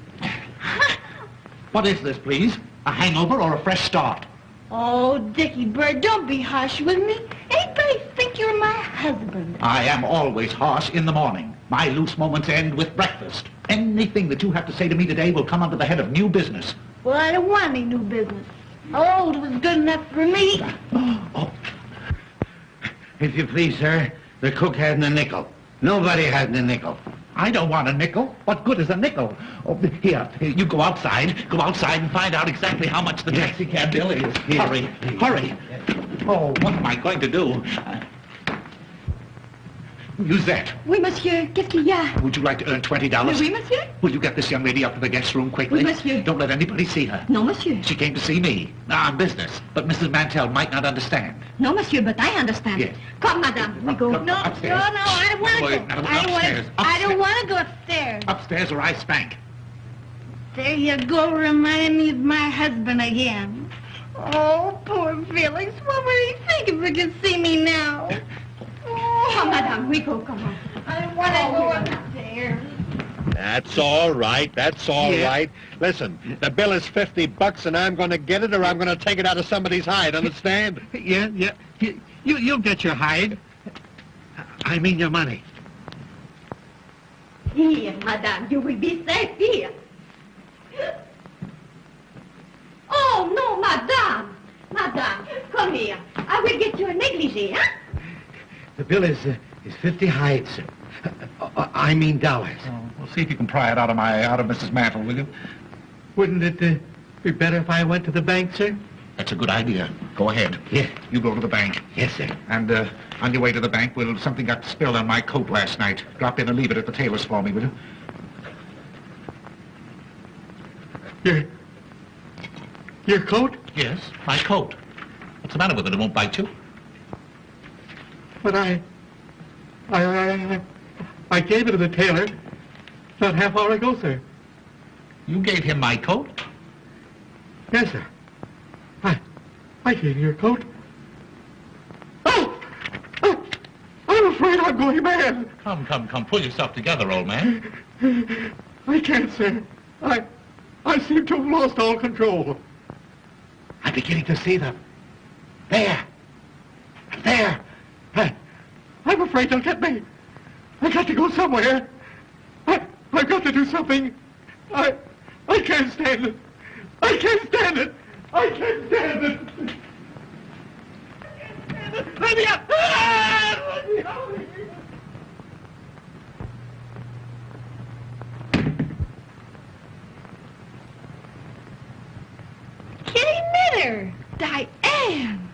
What is this, please? A hangover or a fresh start? Oh, Dickie Bird, don't be harsh with me. Anybody think you're my husband? I am always harsh in the morning. My loose moments end with breakfast. Anything that you have to say to me today will come under the head of new business. Well, I don't want any new business. Old was good enough for me. Oh, If you please, sir, the cook hasn't a nickel. Nobody hasn't a nickel. I don't want a nickel. What good is a nickel? Oh, here, you go outside. Go outside and find out exactly how much the taxi cab bill is. Here. Hurry, hurry. Oh, what am I going to do? Musette, Oui, monsieur. Qu'est-ce qu'il y a? would you like to earn $20? Oui, monsieur. Will you get this young lady up to the guest room quickly? Oui, monsieur. Don't let anybody see her. Non, monsieur. She came to see me. On business. But Mrs. Mantell might not understand. No, monsieur, but I understand. Yes. Come, madame. We go. Come No, upstairs. no, I don't want to Wait, go. madam, I don't upstairs. want. I don't want to go upstairs. Upstairs or I spank. There you go, reminding me of my husband again. Oh, poor Felix. What would he think if he could see me now? Oh, Come, madame. We go. Come on. I want to go upstairs. That's all right. That's all right. Listen, the bill is $50, and I'm going to get it, or I'm going to take it out of somebody's hide. Understand? Yeah. You'll get your hide. I mean your money. Here, madame, you will be safe here. Oh, no, madame. Madame, come here. I will get you a negligee, huh? The bill is 50 hides, sir. I mean dollars. We'll see if you can pry it out of Mrs. Mantle, will you? Wouldn't it be better if I went to the bank, sir? That's a good idea. Go ahead. Yeah. You go to the bank. Yes, sir. And on your way to the bank, something got spilled on my coat last night. Drop in and leave it at the tailor's for me, will you? Your coat? Yes, my coat. What's the matter with it? It won't bite you? But I gave it to the tailor not half hour ago, sir. You gave him my coat? Yes, sir. I gave you your coat. Oh! I'm afraid I'm going mad. Come. Pull yourself together, old man. I can't, sir. I seem to have lost all control. I'm beginning to see them. There. I'm afraid they'll get me. I got to go somewhere. I've got to do something. I can't stand it. I can't stand it. I can't stand it. Let me out. Let me out. Kitty Mitter. Diane!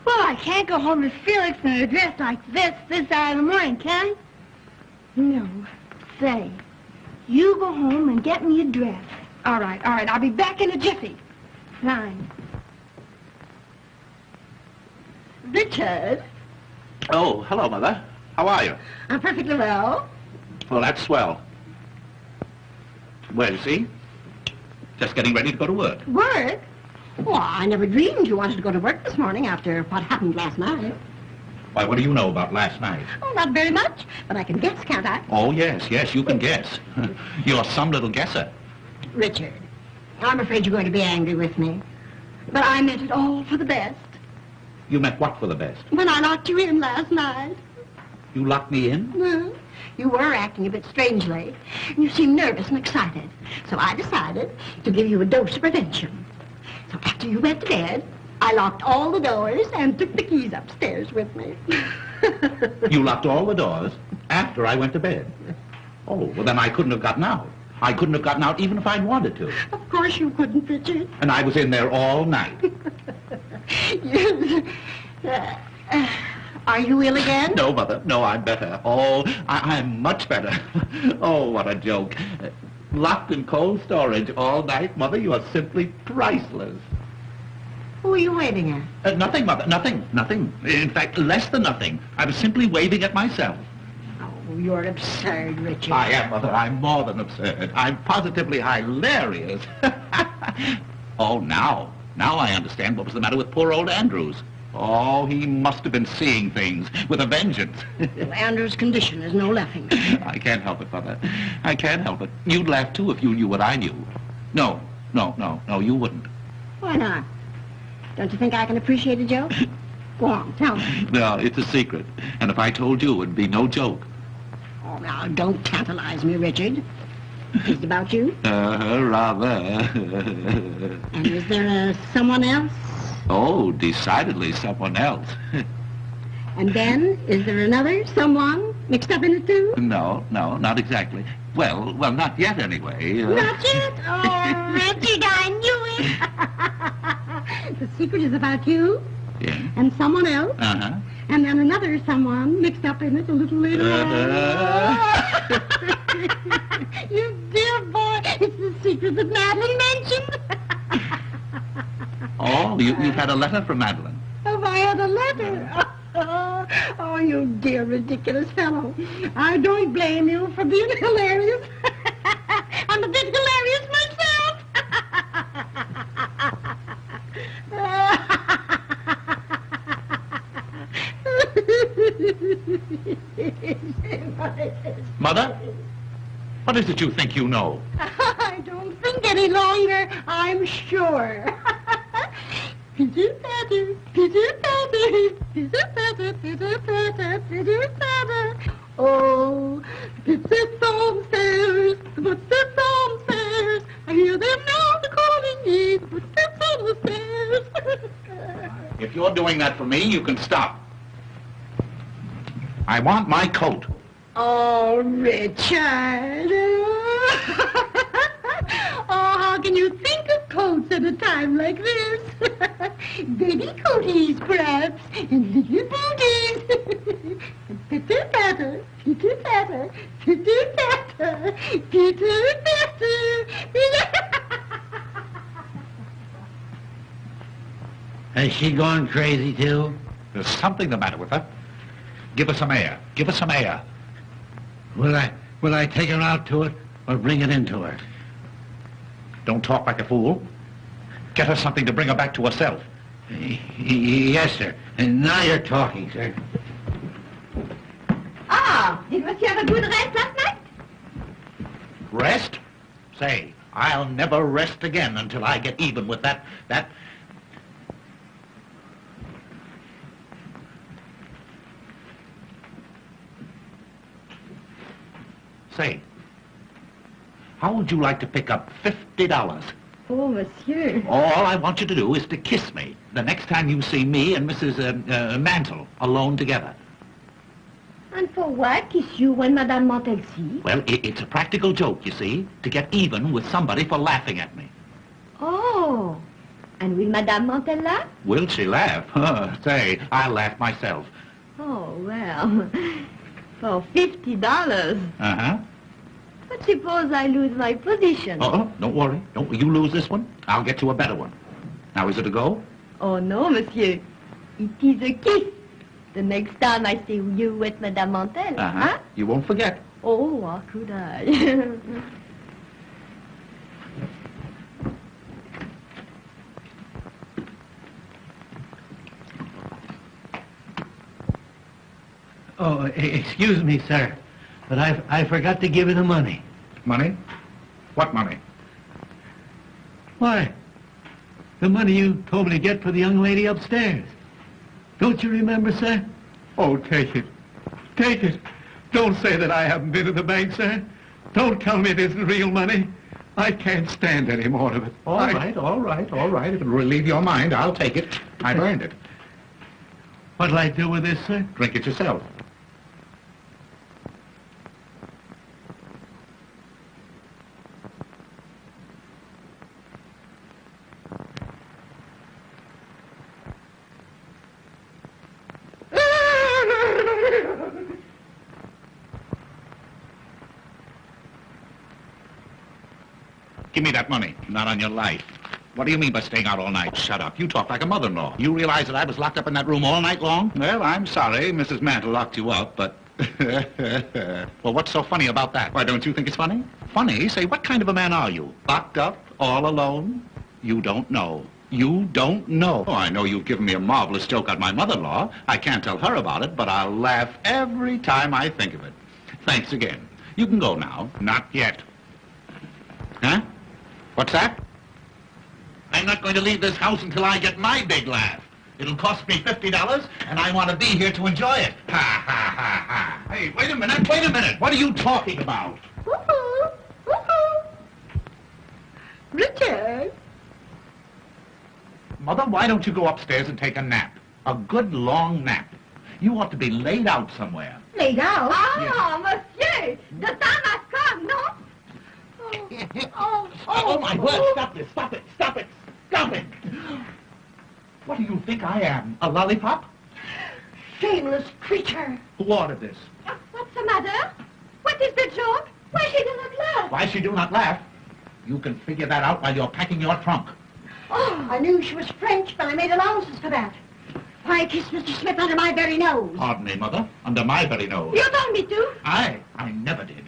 Well, I can't go home to Felix in a dress like this hour of the morning, can I? No. Say, you go home and get me a dress. All right. I'll be back in a jiffy. Fine. Richard, Oh, hello, Mother. How are you? I'm perfectly well. Well, that's swell. Well, you see? Just getting ready to go to work. Work? Well, I never dreamed you wanted to go to work this morning after what happened last night. Why, what do you know about last night? Oh, not very much, but I can guess, can't I? Oh, yes, you can guess. You're some little guesser. Richard, I'm afraid you're going to be angry with me. But I meant it all for the best. You meant what for the best? When I locked you in last night. You locked me in? Well, you were acting a bit strangely. You seemed nervous and excited. So I decided to give you a dose of prevention. So after you went to bed, I locked all the doors and took the keys upstairs with me. You locked all the doors after I went to bed. Oh, well, then I couldn't have gotten out. I couldn't have gotten out even if I'd wanted to. Of course you couldn't, Richard. And I was in there all night. Are you ill again? No, Mother. No, I'm better. Oh, I'm much better. Oh, what a joke. Locked in cold storage all night, Mother. You are simply priceless. Who are you waving at? Nothing, Mother. Nothing. Nothing. In fact, less than nothing. I was simply waving at myself. Oh, you're absurd, Richard. I am, Mother. I'm more than absurd. I'm positively hilarious. Oh, now I understand what was the matter with poor old Andrews. Oh, he must have been seeing things with a vengeance. Well, Andrew's condition is no laughing. I can't help it, Mother. I can't help it. You'd laugh, too, if you knew what I knew. No, you wouldn't. Why not? Don't you think I can appreciate a joke? Go on, tell me. No, it's a secret. And if I told you, it'd be no joke. Oh, now, don't tantalize me, Richard. Is it about you? Rather. And is there someone else? Oh, decidedly someone else. And then, is there another someone mixed up in it, too? No, not exactly. Well, not yet, anyway. Not yet? Oh, Richard, I knew it. The secret is about you. Yeah. And someone else. Uh-huh. And then another someone mixed up in it a little later on. You dear boy, it's the secret that Madeline mentioned. Oh, you've had a letter from Madeline. Have I had a letter? Oh, you dear ridiculous fellow. I don't blame you for being hilarious. I'm a bit hilarious myself. Mother? What is it you think you know? I don't think any longer, I'm sure. Pitter-patter, pitter-patter, pitter-patter, pitter-patter, pitter-patter. Oh, footsteps on the stairs, the footsteps on the stairs. I hear them now, they're calling me, the footsteps on the stairs. If you're doing that for me, you can stop. I want my coat. Oh, Richard. Oh, how can you think of coats at a time like this? Baby coaties, perhaps, and little booties. Pitter-patter, pitter-patter, pitter-patter, pitter-patter. Has she gone crazy, too? There's something the matter with her. Give her some air. Give her some air. Will I take her out to it or bring it into her? Don't talk like a fool. Get her something to bring her back to herself. Yes, sir. And now you're talking, sir. Ah, did Monsieur have a good rest last night? Rest? Say, I'll never rest again until I get even with that... Say, how would you like to pick up $50? Oh, Monsieur. All I want you to do is to kiss me the next time you see me and Mrs. Mantle alone together. And for what? Kiss you and Madame Montelsey? Well, it's a practical joke, you see, to get even with somebody for laughing at me. Oh. And will Madame Montel laugh? Will she laugh? Say, I'll laugh myself. Oh, well. For $50. Uh-huh. But suppose I lose my position? Oh, don't worry. Don't you lose this one. I'll get you a better one. Now, is it a go? Oh, no, Monsieur. It is a kiss. The next time I see you with Madame Montel. Uh-huh. Huh? You won't forget. Oh, how could I? Oh, excuse me, sir, but I forgot to give you the money. Money? What money? Why, the money you told me to get for the young lady upstairs. Don't you remember, sir? Oh, take it. Take it. Don't say that I haven't been to the bank, sir. Don't tell me it isn't real money. I can't stand any more of it. All right. If it'll relieve your mind, I'll take it. I've earned it. What'll I do with this, sir? Drink it yourself. Give me that money. Not on your life. What do you mean by staying out all night? Shut up. You talk like a mother-in-law. You realize that I was locked up in that room all night long? Well, I'm sorry. Mrs. Mantle locked you up, but... Well, what's so funny about that? Why, don't you think it's funny? Funny? Say, what kind of a man are you? Locked up? All alone? You don't know. You don't know. Oh, I know you've given me a marvelous joke on my mother-in-law. I can't tell her about it, but I'll laugh every time I think of it. Thanks again. You can go now. Not yet. Huh? What's that? I'm not going to leave this house until I get my big laugh. It'll cost me $50, and I want to be here to enjoy it. Ha, ha, ha, ha. Hey, wait a minute, wait a minute. What are you talking about? Woohoo! Woohoo! Richard! Mother, why don't you go upstairs and take a nap? A good long nap. You ought to be laid out somewhere. Laid out? Ah, monsieur, the time has come, no? Oh, my word, stop this, stop it, stop it, stop it. What do you think I am, a lollipop? Shameless creature. Who ordered this? What's the matter? What is the joke? Why she do not laugh? Why she do not laugh? You can figure that out while you're packing your trunk. Oh, I knew she was French, but I made allowances for that. Why kiss Mr. Smith under my very nose? Pardon me, Mother, under my very nose. You told me to. I never did.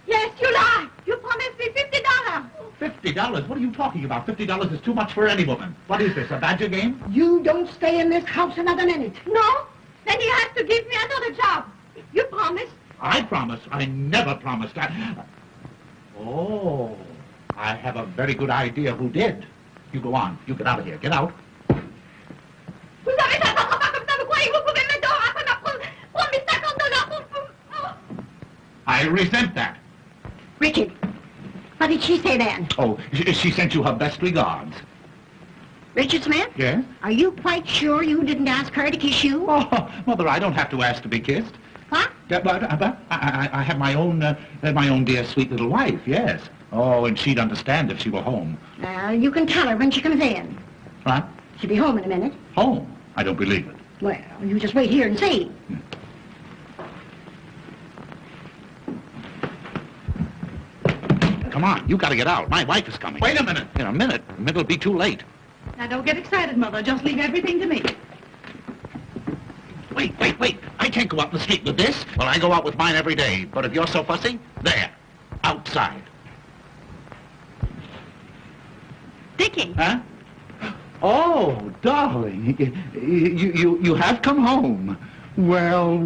Yes, you lie. You promised me $50. $50? What are you talking about? $50 is too much for any woman. What is this, a badger game? You don't stay in this house another minute. No? Then you have to give me another job. You promised. I promise. I never promised. Oh, I have a very good idea who did. You go on. You get out of here. Get out. Vous avez ça, ça, quoi, vous pouvez me donner promis $50. I resent that. Richard, what did she say then? Oh, she sent you her best regards. Richard Smith? Yes? Are you quite sure you didn't ask her to kiss you? Oh, Mother, I don't have to ask to be kissed. What? Yeah, but I have my own dear sweet little wife, yes. Oh, and she'd understand if she were home. You can tell her when she comes in. What? She'll be home in a minute. Home? I don't believe it. Well, you just wait here and see. Come on, you gotta get out. My wife is coming. Wait a minute. In a minute. It'll be too late. Now, don't get excited, Mother. Just leave everything to me. Wait. I can't go out in the street with this. Well, I go out with mine every day. But if you're so fussy, there. Outside. Dickie. Huh? Oh, darling. You have come home. Well.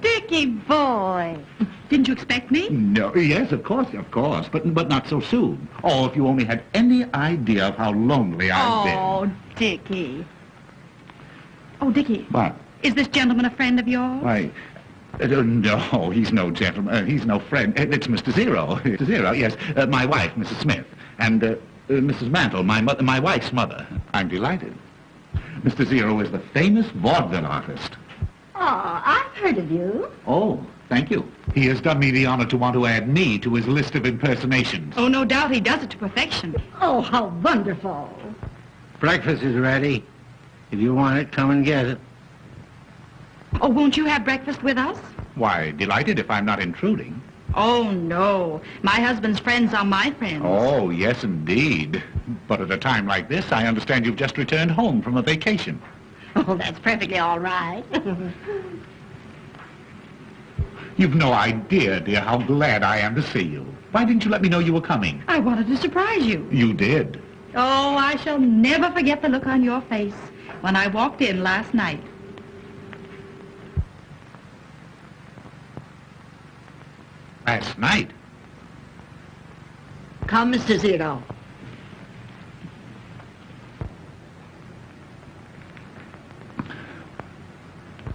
Dickie boy. Didn't you expect me? No, yes, of course, but not so soon. Oh, if you only had any idea of how lonely I've been. Oh, Dickie. Oh, Dickie. What? Is this gentleman a friend of yours? Why, no, he's no gentleman. He's no friend. It's Mr. Zero. Mr. Zero, yes. My wife, Mrs. Smith. And Mrs. Mantle, my wife's mother. I'm delighted. Mr. Zero is the famous vaudeville artist. Oh, I've heard of you. Oh, thank you. He has done me the honor to want to add me to his list of impersonations. Oh, no doubt he does it to perfection. Oh, how wonderful. Breakfast is ready. If you want it, come and get it. Oh, won't you have breakfast with us? Why, delighted if I'm not intruding. Oh, no. My husband's friends are my friends. Oh, yes, indeed. But at a time like this, I understand you've just returned home from a vacation. Oh, that's perfectly all right. You've no idea, dear, how glad I am to see you. Why didn't you let me know you were coming? I wanted to surprise you. You did. Oh, I shall never forget the look on your face when I walked in last night. Last night? Come, Mr. Zero.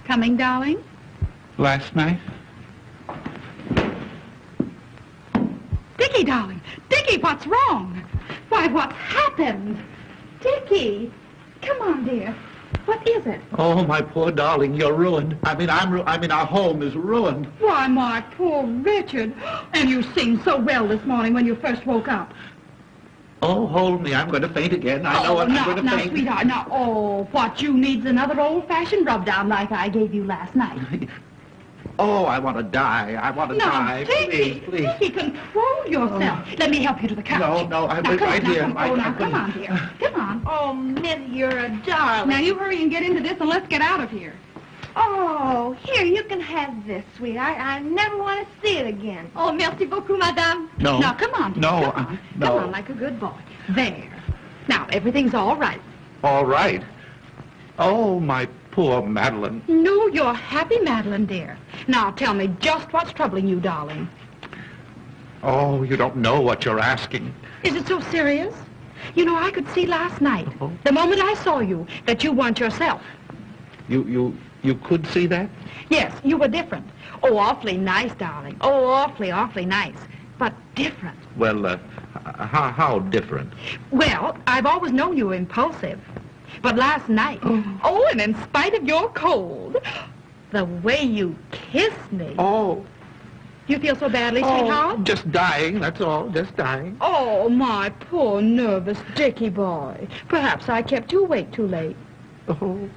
Coming, darling? Last night? Dickie, darling. Dickie, what's wrong? Why, what's happened? Dickie, come on, dear. What is it? Oh, my poor darling, you're ruined. I mean, our home is ruined. Why, my poor Richard. And you seemed so well this morning when you first woke up. Oh, hold me. I'm going to faint again. I know I'm going to now, faint. sweetheart, now, what you need's another old-fashioned rub-down like I gave you last night. Oh, I want to die. I want to die. Please, please. Dickie, control yourself. Let me help you to the couch. No, I'm now, right here. Come on, dear. Come on. Oh, Miss, you're a darling. Now, you hurry and get into this, and let's get out of here. Oh, here, you can have this, sweetheart. I never want to see it again. Oh, merci beaucoup, madame. No. Now, come on, dear. No, Come on. no. Come on, like a good boy. There. Now, everything's all right. All right. Oh, my poor Madeline. No, you're happy, Madeline, dear. Now, tell me just what's troubling you, darling. Oh, you don't know what you're asking. Is it so serious? You know, I could see last night, the moment I saw you, that you weren't yourself. You could see that? Yes, you were different. Oh, awfully nice, darling. Oh, awfully, awfully nice. But different. Well, how different? Well, I've always known you were impulsive. But last night, and in spite of your cold, the way you kissed me. Oh. You feel so badly, sweetheart? Just dying, that's all, just dying. Oh, my poor nervous Dickie boy. Perhaps I kept you awake too late. Oh.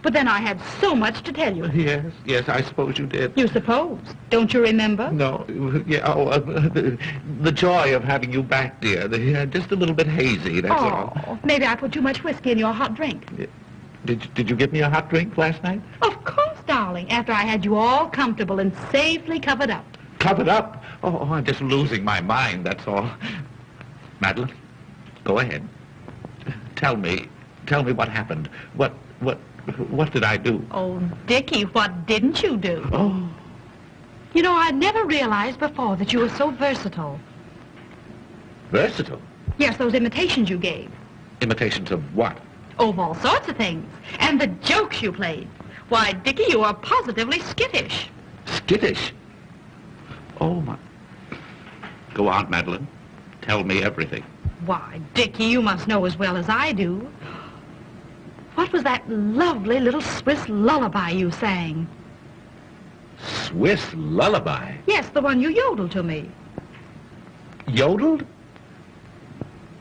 But then I had so much to tell you. Yes, I suppose you did. You suppose. Don't you remember? No, yeah, the joy of having you back, dear. Just a little bit hazy, that's all. Maybe I put too much whiskey in your hot drink. Did you give me a hot drink last night? Of course, darling, after I had you all comfortable and safely covered up. Covered up? Oh, I'm just losing my mind, that's all. Madeline, go ahead. Tell me what happened. What did I do? Oh, Dickie, what didn't you do? Oh. You know, I'd never realized before that you were so versatile. Versatile? Yes, those imitations you gave. Imitations of what? Of all sorts of things. And the jokes you played. Why, Dickie, you are positively skittish. Skittish? Oh, my... Go on, Madeline. Tell me everything. Why, Dickie, you must know as well as I do. What was that lovely little Swiss lullaby you sang? Swiss lullaby? Yes, the one you yodeled to me. Yodeled?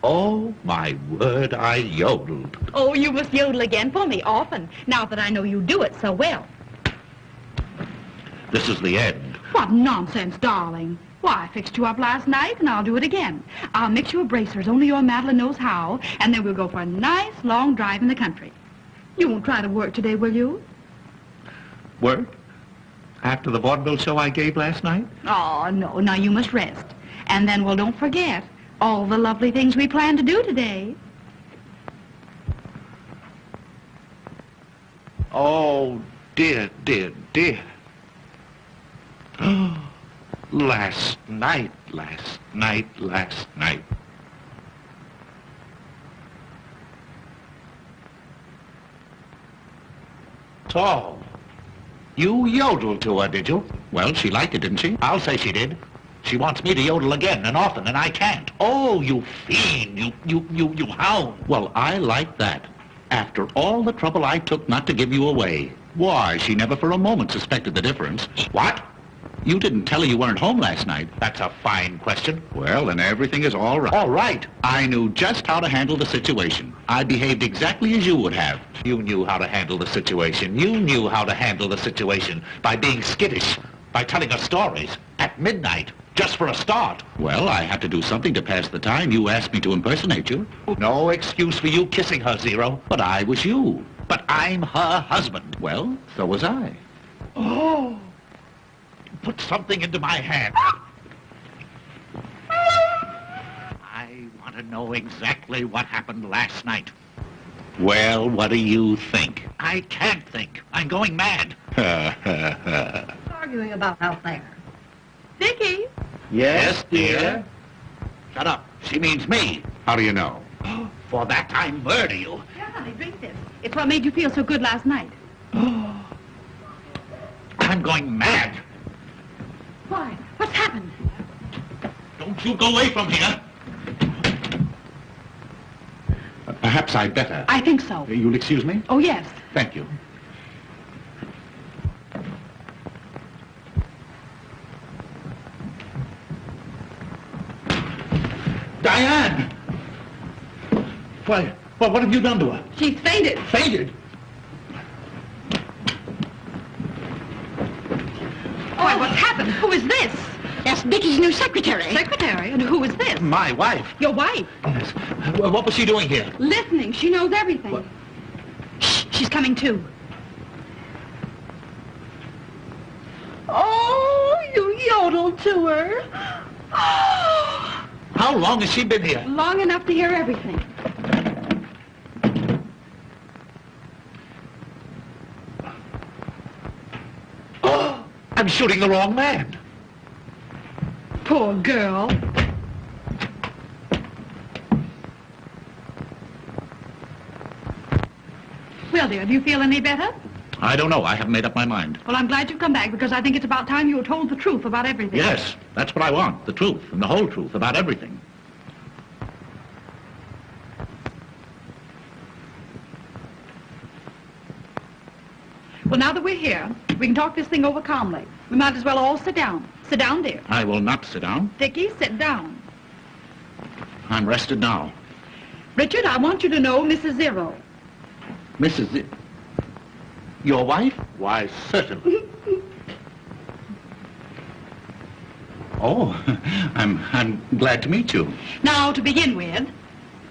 Oh, my word, I yodeled. Oh, you must yodel again for me often, now that I know you do it so well. This is the end. What nonsense, darling. Why, I fixed you up last night, and I'll do it again. I'll mix you a bracer as only your Madeline knows how, and then we'll go for a nice long drive in the country. You won't try to work today, will you? Work? After the vaudeville show I gave last night? Oh, no. Now you must rest. And then, well, don't forget all the lovely things we plan to do today. Oh, dear, dear, dear. Last night. So, you yodeled to her, did you? Well, she liked it, didn't she? I'll say she did. She wants me to yodel again and often, and I can't. Oh, you fiend, you hound. Well, I like that. After all the trouble I took not to give you away. Why, she never for a moment suspected the difference. What? You didn't tell her you weren't home last night. That's a fine question. Well, then everything is all right. All right. I knew just how to handle the situation. I behaved exactly as you would have. You knew how to handle the situation. You knew how to handle the situation by being skittish, by telling her stories at midnight, just for a start. Well, I had to do something to pass the time. You asked me to impersonate you. No excuse for you kissing her, Zero. But I was you. But I'm her husband. Well, so was I. Oh! Put something into my hand. I want to know exactly what happened last night. Well, what do you think? I can't think. I'm going mad. Arguing about out there. Dickie! Yes, dear? Shut up. She means me. How do you know? For that I murder you. Yeah, honey, drink this. It's what made you feel so good last night. I'm going mad. Why? What's happened? Don't you go away from here. Perhaps I'd better. I think so. You'll excuse me? Oh, yes. Thank you. Diane! Why, well, what have you done to her? She's fainted. Fainted? Why, what's happened? Who is this? That's Dickie's new secretary. Secretary? And who is this? My wife. Your wife. Yes. What was she doing here? Listening. She knows everything. What? Shh, she's coming too. Oh, you yodeled to her. Oh. How long has she been here? Long enough to hear everything. Oh, I'm shooting the wrong man. Poor girl. Well, dear, do you feel any better? I don't know. I haven't made up my mind. Well, I'm glad you've come back because I think it's about time you were told the truth about everything. Yes, that's what I want. The truth, and the whole truth about everything. Well, now that we're here, we can talk this thing over calmly. We might as well all sit down. Sit down, dear. I will not sit down. Dickie, sit down. I'm rested now. Richard, I want you to know Mrs. Zero. Mrs. Your wife? Why, certainly. Oh, I'm glad to meet you. Now, to begin with,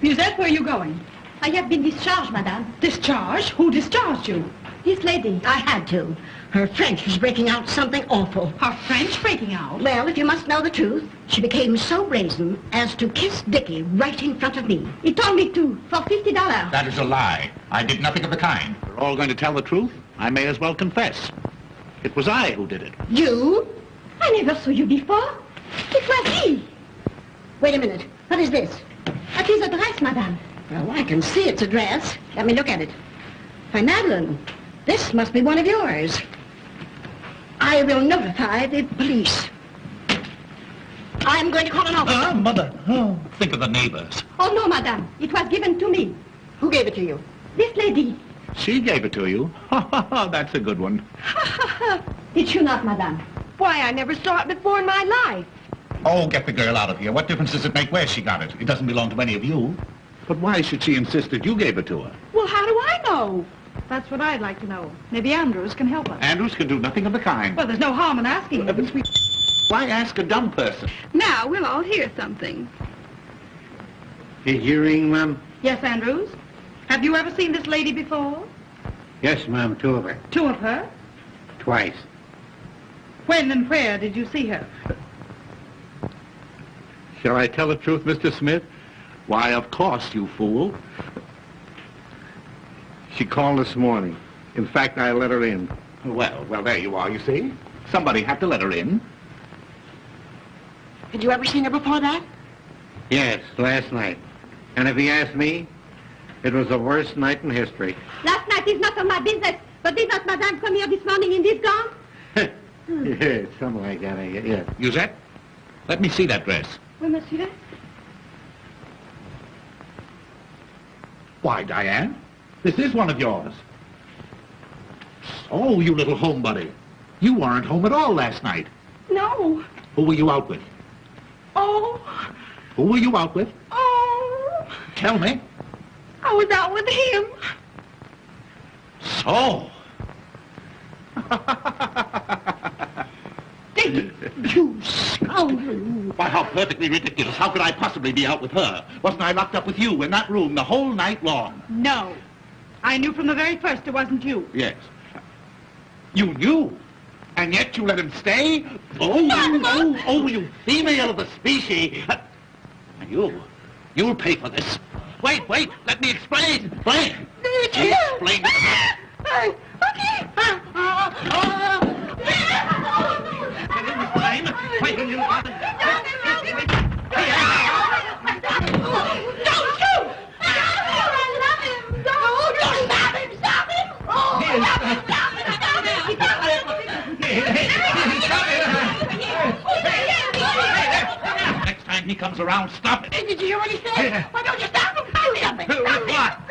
Musette, where are you going? I have been discharged, madame. Discharged? Who discharged you? This lady. I had to. Her French was breaking out something awful. Her French breaking out? Well, if you must know the truth, she became so brazen as to kiss Dickie right in front of me. He told me to, for $50. That is a lie. I did nothing of the kind. We're all going to tell the truth. I may as well confess. It was I who did it. You? I never saw you before. It was he. Wait a minute. What is this? At his address, madame. Well, I can see its address. Let me look at it. Why, Madeline, this must be one of yours. I will notify the police. I'm going to call an officer. Ah, Mother. Oh, think of the neighbors. Oh, no, madame. It was given to me. Who gave it to you? This lady. She gave it to you. That's a good one. Did you not, madame? Why, I never saw it before in my life. Oh, get the girl out of here. What difference does it make where she got it? It doesn't belong to any of you. But why should she insist that you gave it to her? Well, how do I know? That's what I'd like to know. Maybe Andrews can help us. Andrews can do nothing of the kind. Well, there's no harm in asking him. Why ask a dumb person? Now, we'll all hear something. A hearing, ma'am? Yes, Andrews? Have you ever seen this lady before? Yes, ma'am, two of her. Two of her? Twice. When and where did you see her? Shall I tell the truth, Mr. Smith? Why, of course, you fool. She called this morning. In fact, I let her in. Well, there you are, you see. Somebody had to let her in. Had you ever seen her before that? Yes, last night. And if he asked me, it was the worst night in history. Last night is not of my business, but did not madame come here this morning in this gown? Yeah, something like that, I guess. Yeah. Musette, let me see that dress. Oui, monsieur. Why, Diane, this is one of yours. Oh, you little homebody. You weren't home at all last night. No. Who were you out with? Oh. Who were you out with? Oh. Tell me. I was out with him. So, You scoundrel. Why, how perfectly ridiculous. How could I possibly be out with her? Wasn't I locked up with you in that room the whole night long? No. I knew from the very first it wasn't you. Yes. You knew? And yet you let him stay? Oh, you female of the species. And you'll pay for this. Wait, let me explain. Explain. Explain. Get in this time. Wait till you... Don't shoot! I love him! Don't stop him! Stop him! Oh, Next time he comes around, stop it. Did you hear what he said? Why don't you stop him? Hurry up! What?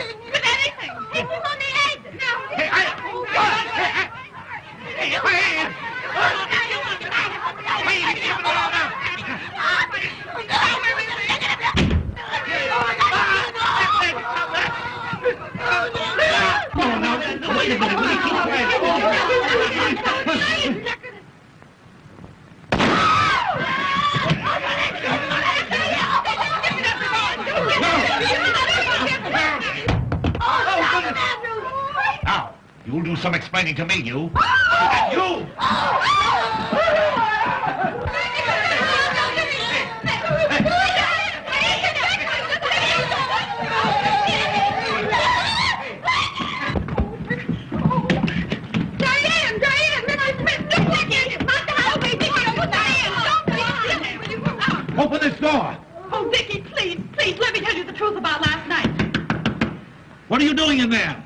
Wait a minute, will you keep quiet? Now, you'll do some explaining to me, you. You! Open this door. Oh, Dickie, please, please, let me tell you the truth about last night. What are you doing in there?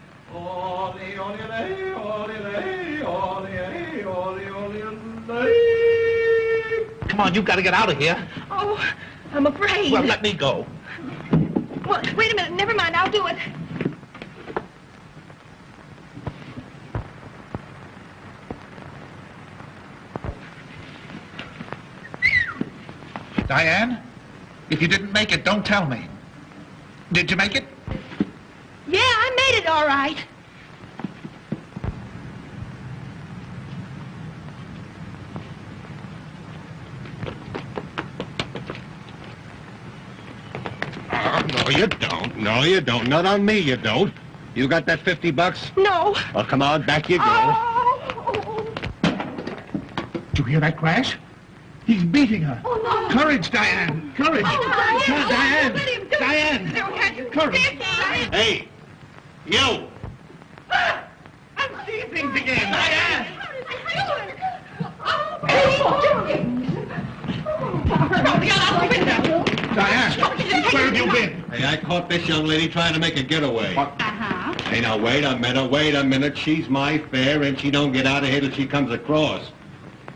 Come on, you've got to get out of here. Oh, I'm afraid. Well, let me go. Well, wait a minute. Never mind. I'll do it. Diane, if you didn't make it, don't tell me. Did you make it? Yeah, I made it all right. No, you don't. No, you don't. Not on me, you don't. You got that $50? No. Well, come on, back you go. Oh. Did you hear that crash? He's beating her. Oh, no. Courage, Diane. Courage. Oh, Diane. Let him do it. Diane. Diane. Courage. Hey, you! I'm seeing things again. Diane. Diane, where have you been? Hey, I caught this young lady trying to make a getaway. Uh-huh. Hey, now, wait a minute. She's my fare, and she don't get out of here till she comes across.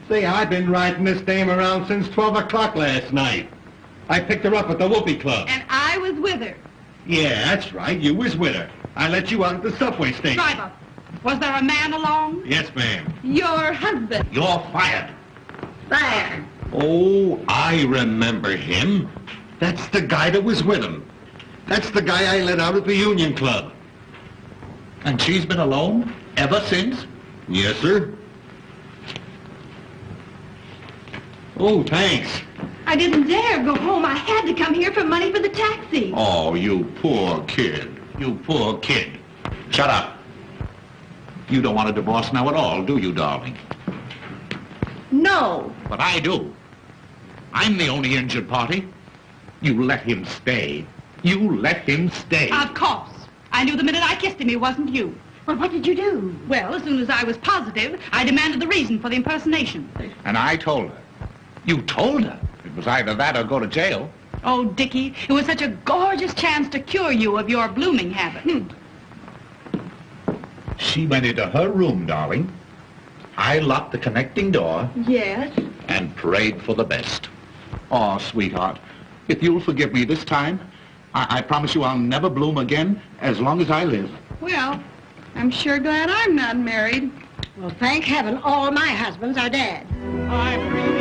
See, I've been riding this dame around since 12 o'clock last night. I picked her up at the Whoopee Club. And I was with her. Yeah, that's right. You was with her. I let you out at the subway station. Driver, was there a man along? Yes, ma'am. Your husband. You're fired. Fire. Oh, I remember him. That's the guy that was with him. That's the guy I let out at the Union Club. And she's been alone ever since? Yes, sir. Oh, thanks. I didn't dare go home. I had to come here for money for the taxi. Oh, you poor kid. You poor kid. Shut up. You don't want a divorce now at all, do you, darling? No. But I do. I'm the only injured party. You let him stay. You let him stay. Of course. I knew the minute I kissed him he wasn't you. Well, what did you do? Well, as soon as I was positive, I demanded the reason for the impersonation. And I told her. You told her? It was either that or go to jail. Oh, Dickie, it was such a gorgeous chance to cure you of your blooming habit. She went into her room, darling. I locked the connecting door Yes? and prayed for the best. Oh, sweetheart, if you'll forgive me this time, I promise you I'll never bloom again as long as I live. Well, I'm sure glad I'm not married. Well, thank heaven all my husbands are dead. I bring